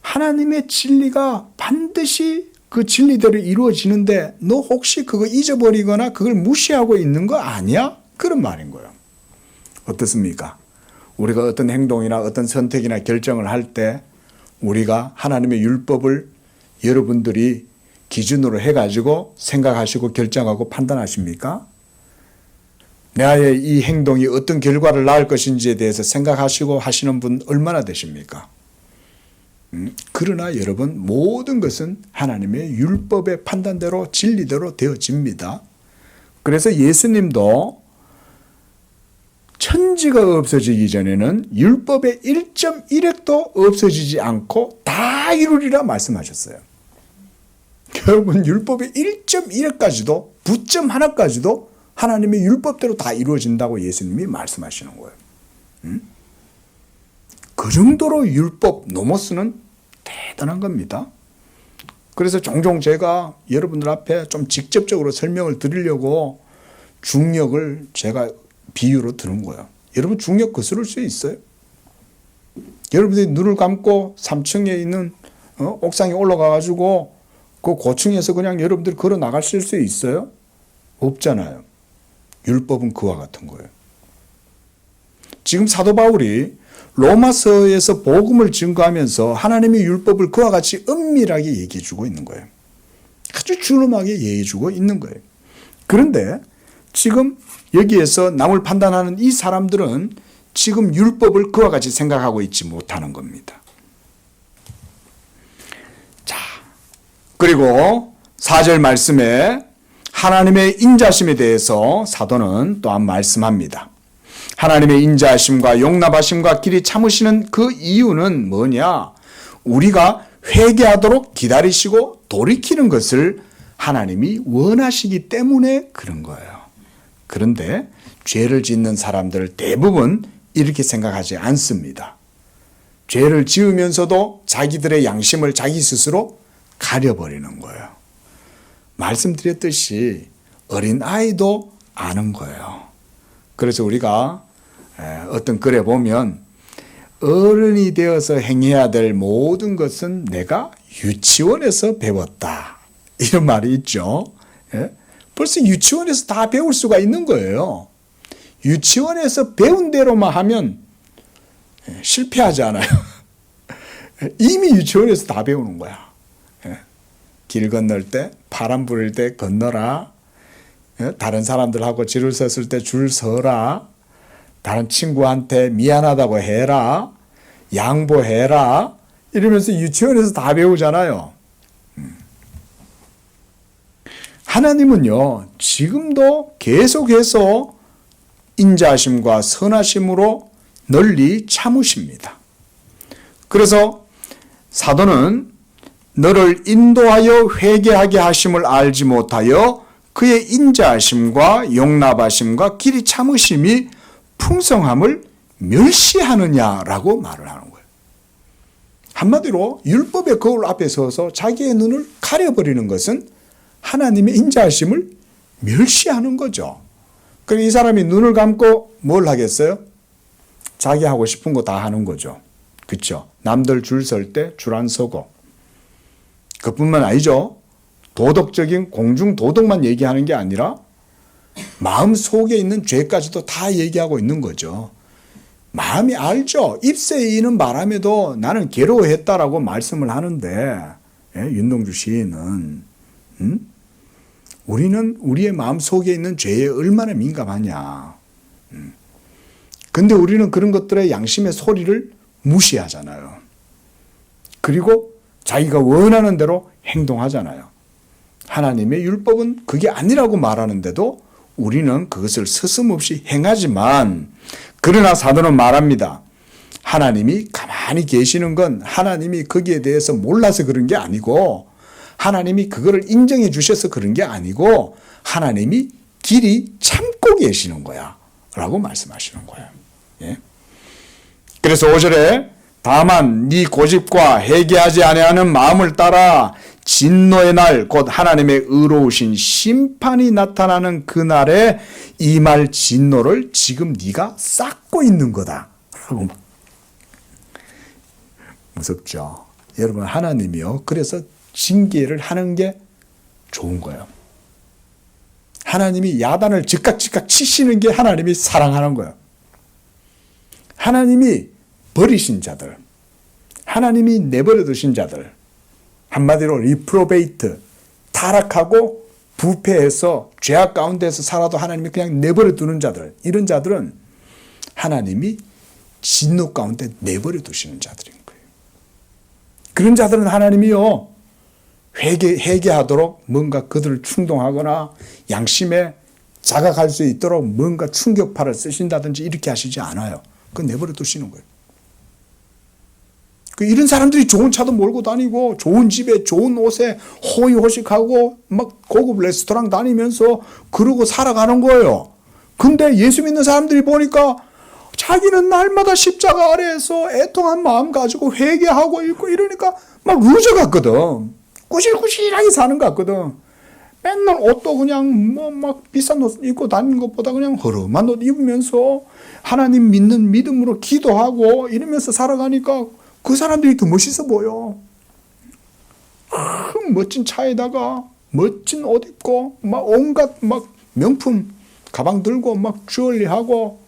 하나님의 진리가 반드시 그 진리대로 이루어지는데 너 혹시 그거 잊어버리거나 그걸 무시하고 있는 거 아니야? 그런 말인 거예요. 어떻습니까? 우리가 어떤 행동이나 어떤 선택이나 결정을 할 때 우리가 하나님의 율법을 여러분들이 기준으로 해가지고 생각하시고 결정하고 판단하십니까? 나의 이 행동이 어떤 결과를 낳을 것인지에 대해서 생각하시고 하시는 분 얼마나 되십니까? 그러나 여러분, 모든 것은 하나님의 율법의 판단대로 진리대로 되어집니다. 그래서 예수님도 천지가 없어지기 전에는 율법의 1.1획도 없어지지 않고 다 이루리라 말씀하셨어요. 여러분, 율법의 1.1획까지도 부점 하나까지도 하나님의 율법대로 다 이루어진다고 예수님이 말씀하시는 거예요. 그 정도로 율법 노모스는 대단한 겁니다. 그래서 종종 제가 여러분들 앞에 좀 직접적으로 설명을 드리려고 중력을 제가 비유로 드는 거예요. 여러분, 중력 거스를 수 있어요? 여러분들이 눈을 감고 3층에 있는 옥상에 올라가가지고 그 고층에서 그냥 여러분들이 걸어 나가실 수 있어요? 없잖아요. 율법은 그와 같은 거예요. 지금 사도 바울이 로마서에서 복음을 증거하면서 하나님의 율법을 그와 같이 은밀하게 얘기해 주고 있는 거예요. 아주 준엄하게 얘기해 주고 있는 거예요. 그런데 지금 여기에서 남을 판단하는 이 사람들은 지금 율법을 그와 같이 생각하고 있지 못하는 겁니다. 자, 그리고 4절 말씀에 하나님의 인자심에 대해서 사도는 또한 말씀합니다. 하나님의 인자하심과 용납하심과 길이 참으시는 그 이유는 뭐냐? 우리가 회개하도록 기다리시고 돌이키는 것을 하나님이 원하시기 때문에 그런 거예요. 그런데 죄를 짓는 사람들 대부분 이렇게 생각하지 않습니다. 죄를 지으면서도 자기들의 양심을 자기 스스로 가려버리는 거예요. 말씀드렸듯이 어린아이도 아는 거예요. 그래서 우리가 어떤 글에 보면 어른이 되어서 행해야 될 모든 것은 내가 유치원에서 배웠다. 이런 말이 있죠. 벌써 유치원에서 다 배울 수가 있는 거예요. 유치원에서 배운 대로만 하면 실패하지 않아요. 이미 유치원에서 다 배우는 거야. 길 건널 때, 바람 불을 때 건너라. 다른 사람들하고 줄을 섰을 때 줄 서라. 다른 친구한테 미안하다고 해라. 양보해라. 이러면서 유치원에서 다 배우잖아요. 하나님은요, 지금도 계속해서 인자하심과 선하심으로 널리 참으십니다. 그래서 사도는 너를 인도하여 회개하게 하심을 알지 못하여 그의 인자하심과 용납하심과 길이 참으심이 풍성함을 멸시하느냐라고 말을 하는 거예요. 한마디로 율법의 거울 앞에 서서 자기의 눈을 가려버리는 것은 하나님의 인자하심을 멸시하는 거죠. 그럼 이 사람이 눈을 감고 뭘 하겠어요? 자기 하고 싶은 거 다 하는 거죠. 그렇죠? 남들 줄 설 때 줄 안 서고. 그뿐만 아니죠. 도덕적인 공중 도덕만 얘기하는 게 아니라 마음 속에 있는 죄까지도 다 얘기하고 있는 거죠. 마음이 알죠. 입새에 이는 바람에도 나는 괴로워했다라고 말씀을 하는데, 예? 윤동주 시인은 우리는 우리의 마음 속에 있는 죄에 얼마나 민감하냐. 근데 우리는 그런 것들의 양심의 소리를 무시하잖아요. 그리고 자기가 원하는 대로 행동하잖아요. 하나님의 율법은 그게 아니라고 말하는데도 우리는 그것을 서슴없이 행하지만, 그러나 사도는 말합니다. 하나님이 가만히 계시는 건 하나님이 거기에 대해서 몰라서 그런 게 아니고, 하나님이 그거를 인정해 주셔서 그런 게 아니고, 하나님이 길이 참고 계시는 거야 라고 말씀하시는 거예요. 예? 그래서 5절에 다만 네 고집과 회개하지 아니하는 마음을 따라 진노의 날 곧 하나님의 의로우신 심판이 나타나는 그날에 임할 진노를 지금 네가 쌓고 있는 거다 라고. 무섭죠. 여러분, 하나님이요, 그래서 징계를 하는 게 좋은 거예요. 하나님이 야단을 즉각 치시는 게 하나님이 사랑하는 거예요. 하나님이 버리신 자들, 하나님이 내버려 두신 자들, 한마디로 리프로베이트, 타락하고 부패해서 죄악 가운데서 살아도 하나님이 그냥 내버려 두는 자들, 이런 자들은 하나님이 진노 가운데 내버려 두시는 자들인 거예요. 그런 자들은 하나님이요, 회개하도록 뭔가 그들을 충동하거나 양심에 자각할 수 있도록 뭔가 충격파를 쓰신다든지 이렇게 하시지 않아요. 그건 내버려 두시는 거예요. 이런 사람들이 좋은 차도 몰고 다니고 좋은 집에 좋은 옷에 호의호식하고 막 고급 레스토랑 다니면서 그러고 살아가는 거예요. 근데 예수 믿는 사람들이 보니까 자기는 날마다 십자가 아래에서 애통한 마음 가지고 회개하고 있고 이러니까 막 루저 같거든. 꾸실꾸실하게 사는 것 같거든. 맨날 옷도 그냥 뭐 막 비싼 옷 입고 다니는 것보다 그냥 허름한 옷 입으면서 하나님 믿는 믿음으로 기도하고 이러면서 살아가니까 그 사람들이 더 멋있어 보여. 큰 멋진 차에다가 멋진 옷 입고 막 온갖 막 명품 가방 들고 막 주얼리하고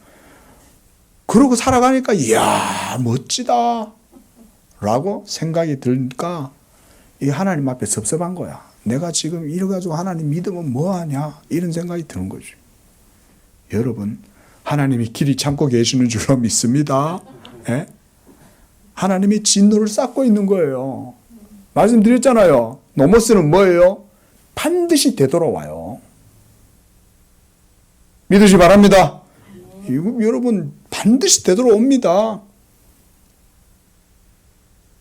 그러고 살아가니까 이야 멋지다 라고 생각이 들니까 이 하나님 앞에 섭섭한 거야. 내가 지금 이래가지고 하나님 믿으면 뭐하냐 이런 생각이 드는 거지. 여러분, 하나님이 길이 참고 계시는 줄로 믿습니다. 예? 하나님이 진노를 쌓고 있는 거예요. 말씀드렸잖아요. 노모스는 뭐예요? 반드시 되돌아와요. 믿으시 바랍니다. 이거 여러분 반드시 되돌아옵니다.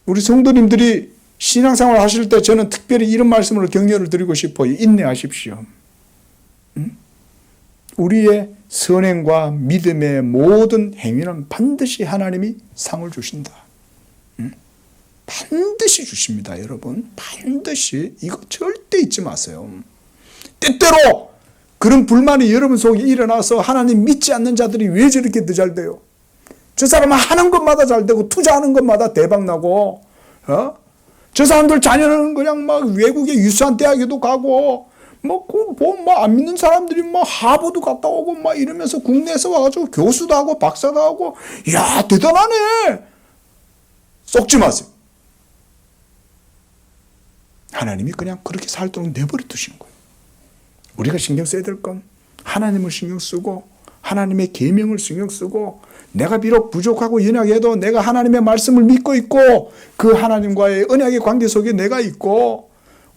우리 성도님들이 신앙생활 하실 때 저는 특별히 이런 말씀으로 격려를 드리고 싶어요. 인내하십시오. 우리의 선행과 믿음의 모든 행위는 반드시 하나님이 상을 주신다. 반드시 주십니다, 여러분. 반드시. 이거 절대 잊지 마세요. 때때로 그런 불만이 여러분 속에 일어나서 하나님 믿지 않는 자들이 왜 저렇게 더 잘 돼요? 저 사람은 하는 것마다 잘 되고 투자하는 것마다 대박 나고, 저 사람들 자녀는 그냥 막 외국의 유수한 대학에도 가고, 뭐 안 믿는 사람들이 뭐 하버드 갔다 오고 막 이러면서 국내에서 와가지고 교수도 하고 박사도 하고, 이야 대단하네. 썩지 마세요. 하나님이 그냥 그렇게 살도록 내버려 두시는 거예요. 우리가 신경 써야 될 건 하나님을 신경 쓰고 하나님의 계명을 신경 쓰고, 내가 비록 부족하고 연약해도 내가 하나님의 말씀을 믿고 있고 그 하나님과의 언약의 관계 속에 내가 있고,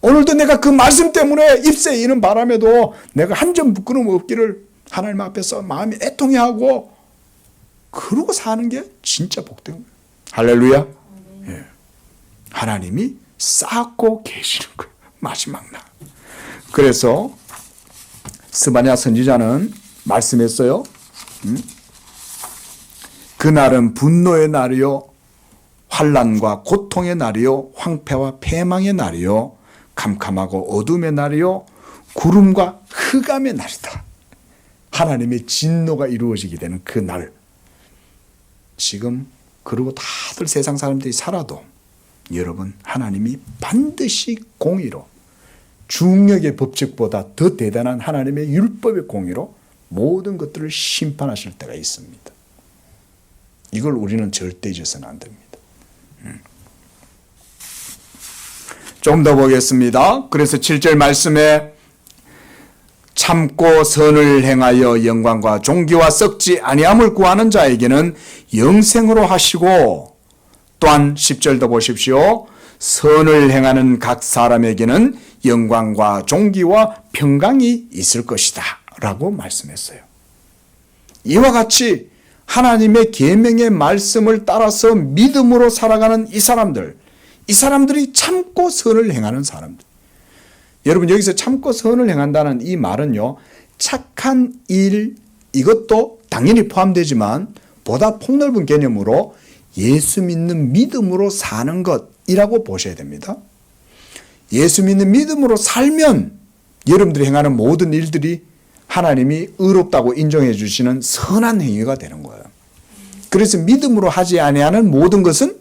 오늘도 내가 그 말씀 때문에 입새에 이는 바람에도 내가 한 점 부끄러움 없기를 하나님 앞에서 마음이 애통해하고 그러고 사는 게 진짜 복된 거예요. 할렐루야. 예. 하나님이 쌓고 계시는 거예요. 마지막 날. 그래서 스바냐 선지자는 말씀했어요. 그날은 분노의 날이요, 환난과 고통의 날이요, 황폐와 패망의 날이요, 캄캄하고 어둠의 날이요, 구름과 흑암의 날이다. 하나님의 진노가 이루어지게 되는 그 날. 지금 그러고 다들 세상 사람들이 살아도 여러분, 하나님이 반드시 공의로, 중력의 법칙보다 더 대단한 하나님의 율법의 공의로 모든 것들을 심판하실 때가 있습니다. 이걸 우리는 절대 잊어서는 안 됩니다. 좀 더 보겠습니다. 그래서 7절 말씀에 참고 선을 행하여 영광과 존귀와 썩지 아니함을 구하는 자에게는 영생으로 하시고, 또한 10절도 보십시오. 선을 행하는 각 사람에게는 영광과 존귀와 평강이 있을 것이다 라고 말씀했어요. 이와 같이 하나님의 계명의 말씀을 따라서 믿음으로 살아가는 이 사람들이 참고 선을 행하는 사람들. 여러분, 여기서 참고 선을 행한다는 이 말은요, 착한 일, 이것도 당연히 포함되지만 보다 폭넓은 개념으로 예수 믿는 믿음으로 사는 것이라고 보셔야 됩니다. 예수 믿는 믿음으로 살면 여러분들이 행하는 모든 일들이 하나님이 의롭다고 인정해 주시는 선한 행위가 되는 거예요. 그래서 믿음으로 하지 아니하는 모든 것은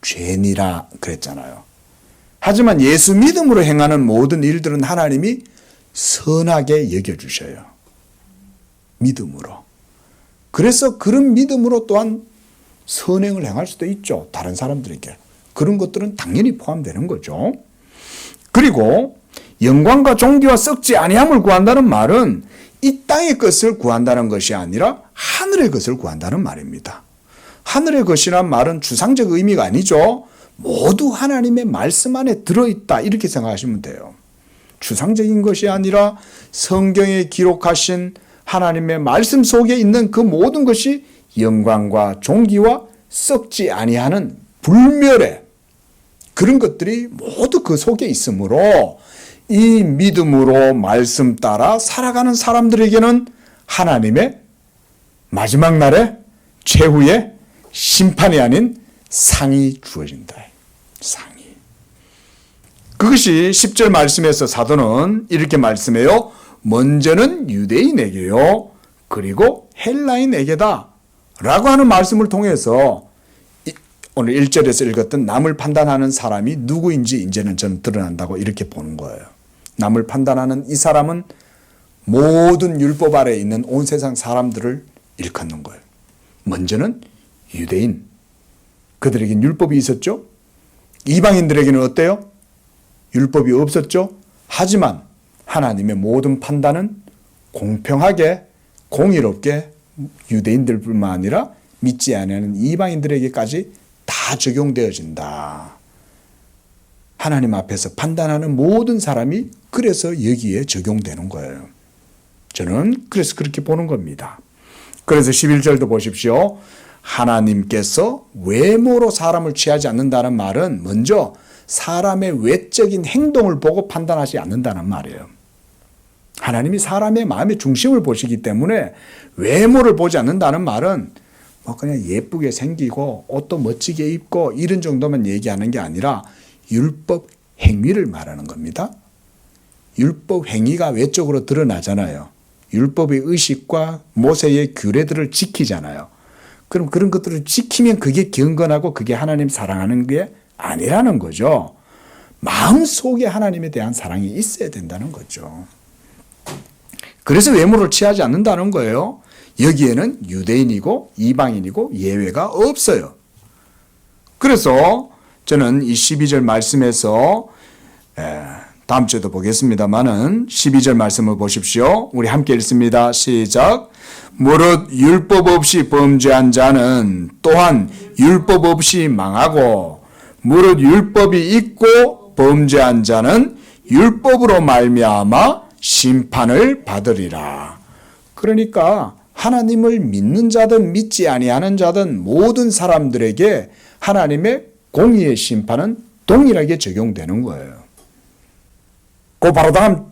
죄니라 그랬잖아요. 하지만 예수 믿음으로 행하는 모든 일들은 하나님이 선하게 여겨주셔요. 믿음으로. 그래서 그런 믿음으로 또한 선행을 행할 수도 있죠. 다른 사람들에게. 그런 것들은 당연히 포함되는 거죠. 그리고 영광과 존귀와 썩지 아니함을 구한다는 말은 이 땅의 것을 구한다는 것이 아니라 하늘의 것을 구한다는 말입니다. 하늘의 것이란 말은 추상적 의미가 아니죠. 모두 하나님의 말씀 안에 들어있다 이렇게 생각하시면 돼요. 추상적인 것이 아니라 성경에 기록하신 하나님의 말씀 속에 있는 그 모든 것이 영광과 존귀와 썩지 아니하는 불멸의 그런 것들이 모두 그 속에 있으므로 이 믿음으로 말씀 따라 살아가는 사람들에게는 하나님의 마지막 날에 최후의 심판이 아닌 상이 주어진다. 상이. 그것이 10절 말씀에서 사도는 이렇게 말씀해요. 먼저는 유대인에게요. 그리고 헬라인에게다. 라고 하는 말씀을 통해서 오늘 1절에서 읽었던 남을 판단하는 사람이 누구인지 이제는 저는 드러난다고 이렇게 보는 거예요. 남을 판단하는 이 사람은 모든 율법 아래에 있는 온 세상 사람들을 일컫는 거예요. 먼저는 유대인. 그들에겐 율법이 있었죠. 이방인들에게는 어때요? 율법이 없었죠. 하지만 하나님의 모든 판단은 공평하게 공의롭게 유대인들뿐만 아니라 믿지 않는 이방인들에게까지 다 적용되어진다. 하나님 앞에서 판단하는 모든 사람이 그래서 여기에 적용되는 거예요. 저는 그래서 그렇게 보는 겁니다. 그래서 11절도 보십시오. 하나님께서 외모로 사람을 취하지 않는다는 말은 먼저 사람의 외적인 행동을 보고 판단하지 않는다는 말이에요. 하나님이 사람의 마음의 중심을 보시기 때문에 외모를 보지 않는다는 말은 뭐 그냥 예쁘게 생기고 옷도 멋지게 입고 이런 정도만 얘기하는 게 아니라 율법 행위를 말하는 겁니다. 율법 행위가 외적으로 드러나잖아요. 율법의 의식과 모세의 규례들을 지키잖아요. 그럼 그런 것들을 지키면 그게 경건하고 그게 하나님 사랑하는 게 아니라는 거죠. 마음속에 하나님에 대한 사랑이 있어야 된다는 거죠. 그래서 외모를 취하지 않는다는 거예요. 여기에는 유대인이고 이방인이고 예외가 없어요. 그래서 저는 이 12절 말씀에서 다음 주에도 보겠습니다만은 12절 말씀을 보십시오. 우리 함께 읽습니다. 시작. 무릇 율법 없이 범죄한 자는 또한 율법 없이 망하고 무릇 율법이 있고 범죄한 자는 율법으로 말미암아 심판을 받으리라. 그러니까 하나님을 믿는 자든 믿지 아니하는 자든 모든 사람들에게 하나님의 공의의 심판은 동일하게 적용되는 거예요. 그 바로 다음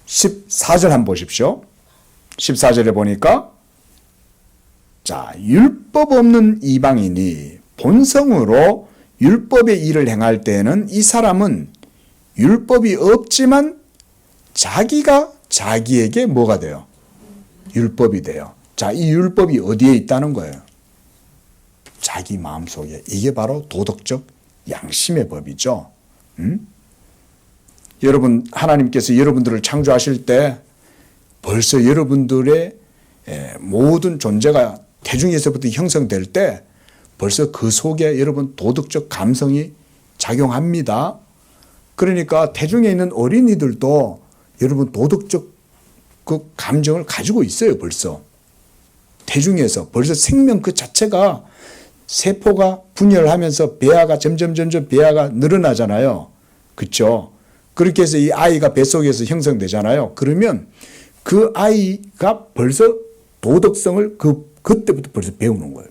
14절 한번 보십시오. 14절에 보니까 자, 율법 없는 이방인이 본성으로 율법의 일을 행할 때에는 이 사람은 율법이 없지만 자기가 자기에게 뭐가 돼요? 율법이 돼요. 자, 이 율법이 어디에 있다는 거예요? 자기 마음속에. 이게 바로 도덕적 양심의 법이죠. 여러분, 하나님께서 여러분들을 창조하실 때 벌써 여러분들의 모든 존재가 태중에서부터 형성될 때 벌써 그 속에 여러분 도덕적 감성이 작용합니다. 그러니까 태중에 있는 어린이들도 여러분 도덕적 그 감정을 가지고 있어요. 벌써 태중에서 벌써 생명 그 자체가 세포가 분열하면서 배아가 점점 배아가 늘어나잖아요. 그렇죠? 그렇게 해서 이 아이가 뱃속에서 형성되잖아요. 그러면 그 아이가 벌써 도덕성을 그때부터 벌써 배우는 거예요.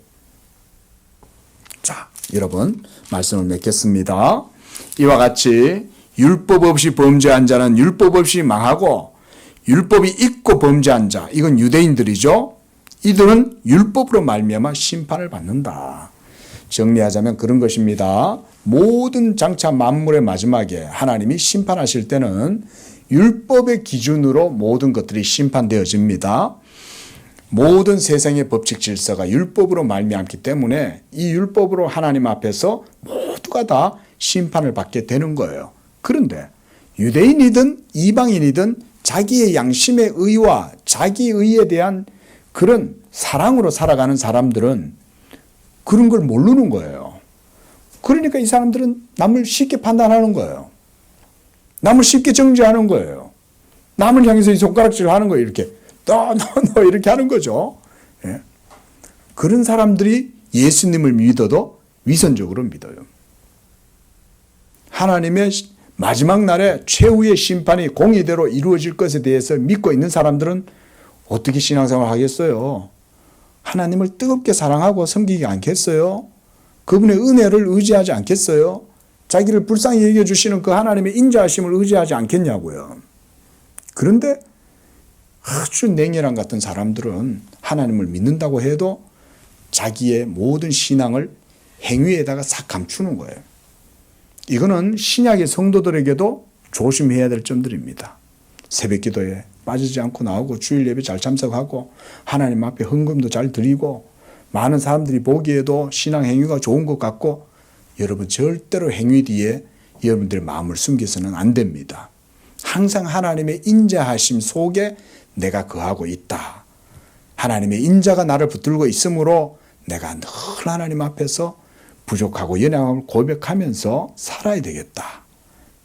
자, 여러분 말씀을 맺겠습니다. 이와 같이 율법 없이 범죄한 자는 율법 없이 망하고 율법이 있고 범죄한 자, 이건 유대인들이죠. 이들은 율법으로 말미암아 심판을 받는다. 정리하자면 그런 것입니다. 모든 장차 만물의 마지막에 하나님이 심판하실 때는 율법의 기준으로 모든 것들이 심판되어집니다. 모든 세상의 법칙 질서가 율법으로 말미암기 때문에 이 율법으로 하나님 앞에서 모두가 다 심판을 받게 되는 거예요. 그런데 유대인이든 이방인이든 자기의 양심의 의와 자기 의에 대한 그런 사랑으로 살아가는 사람들은 그런 걸 모르는 거예요. 그러니까 이 사람들은 남을 쉽게 판단하는 거예요. 남을 쉽게 정죄하는 거예요. 남을 향해서 이 손가락질을 하는 거예요. 이렇게 너 이렇게 하는 거죠. 예. 그런 사람들이 예수님을 믿어도 위선적으로 믿어요. 하나님의 마지막 날에 최후의 심판이 공의대로 이루어질 것에 대해서 믿고 있는 사람들은 어떻게 신앙생활을 하겠어요? 하나님을 뜨겁게 사랑하고 섬기지 않겠어요? 그분의 은혜를 의지하지 않겠어요? 자기를 불쌍히 여겨주시는 그 하나님의 인자하심을 의지하지 않겠냐고요. 그런데 아주 냉혈한 같은 사람들은 하나님을 믿는다고 해도 자기의 모든 신앙을 행위에다가 싹 감추는 거예요. 이거는 신약의 성도들에게도 조심해야 될 점들입니다. 새벽 기도에 빠지지 않고 나오고 주일 예배 잘 참석하고 하나님 앞에 헌금도 잘 드리고 많은 사람들이 보기에도 신앙 행위가 좋은 것 같고 여러분 절대로 행위 뒤에 여러분들의 마음을 숨겨서는 안 됩니다. 항상 하나님의 인자하심 속에 내가 거하고 있다. 하나님의 인자가 나를 붙들고 있으므로 내가 늘 하나님 앞에서 부족하고 연약함을 고백하면서 살아야 되겠다.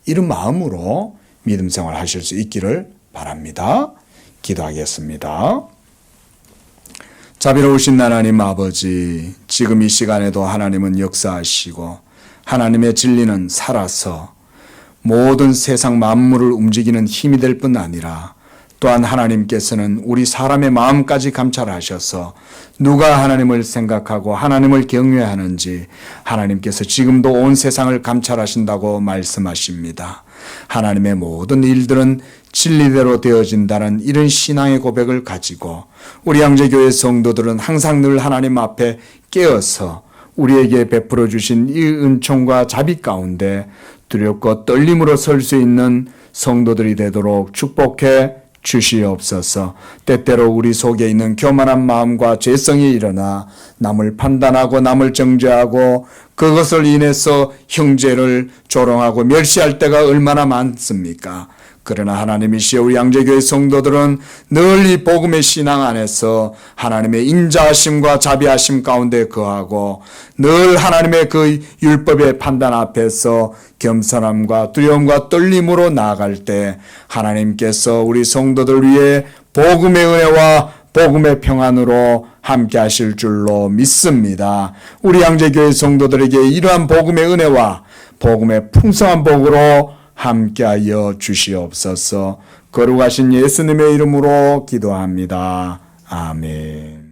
이런 마음으로 믿음 생활 하실 수 있기를 바랍니다. 기도하겠습니다. 자비로우신 하나님 아버지, 지금 이 시간에도 하나님은 역사하시고 하나님의 진리는 살아서 모든 세상 만물을 움직이는 힘이 될 뿐 아니라 또한 하나님께서는 우리 사람의 마음까지 감찰하셔서 누가 하나님을 생각하고 하나님을 경외하는지 하나님께서 지금도 온 세상을 감찰하신다고 말씀하십니다. 하나님의 모든 일들은 진리대로 되어진다는 이런 신앙의 고백을 가지고 우리 양재교회 성도들은 항상 늘 하나님 앞에 깨어서 우리에게 베풀어 주신 이 은총과 자비 가운데 두렵고 떨림으로 설 수 있는 성도들이 되도록 축복해 주시옵소서. 때때로 우리 속에 있는 교만한 마음과 죄성이 일어나 남을 판단하고 남을 정죄하고 그것을 인해서 형제를 조롱하고 멸시할 때가 얼마나 많습니까? 그러나 하나님이시여 우리 양재교회 성도들은 늘 이 복음의 신앙 안에서 하나님의 인자하심과 자비하심 가운데 거하고 늘 하나님의 그 율법의 판단 앞에서 겸손함과 두려움과 떨림으로 나아갈 때 하나님께서 우리 성도들 위해 복음의 은혜와 복음의 평안으로 함께 하실 줄로 믿습니다. 우리 양재교회 성도들에게 이러한 복음의 은혜와 복음의 풍성한 복으로 함께하여 주시옵소서. 거룩하신 예수님의 이름으로 기도합니다. 아멘.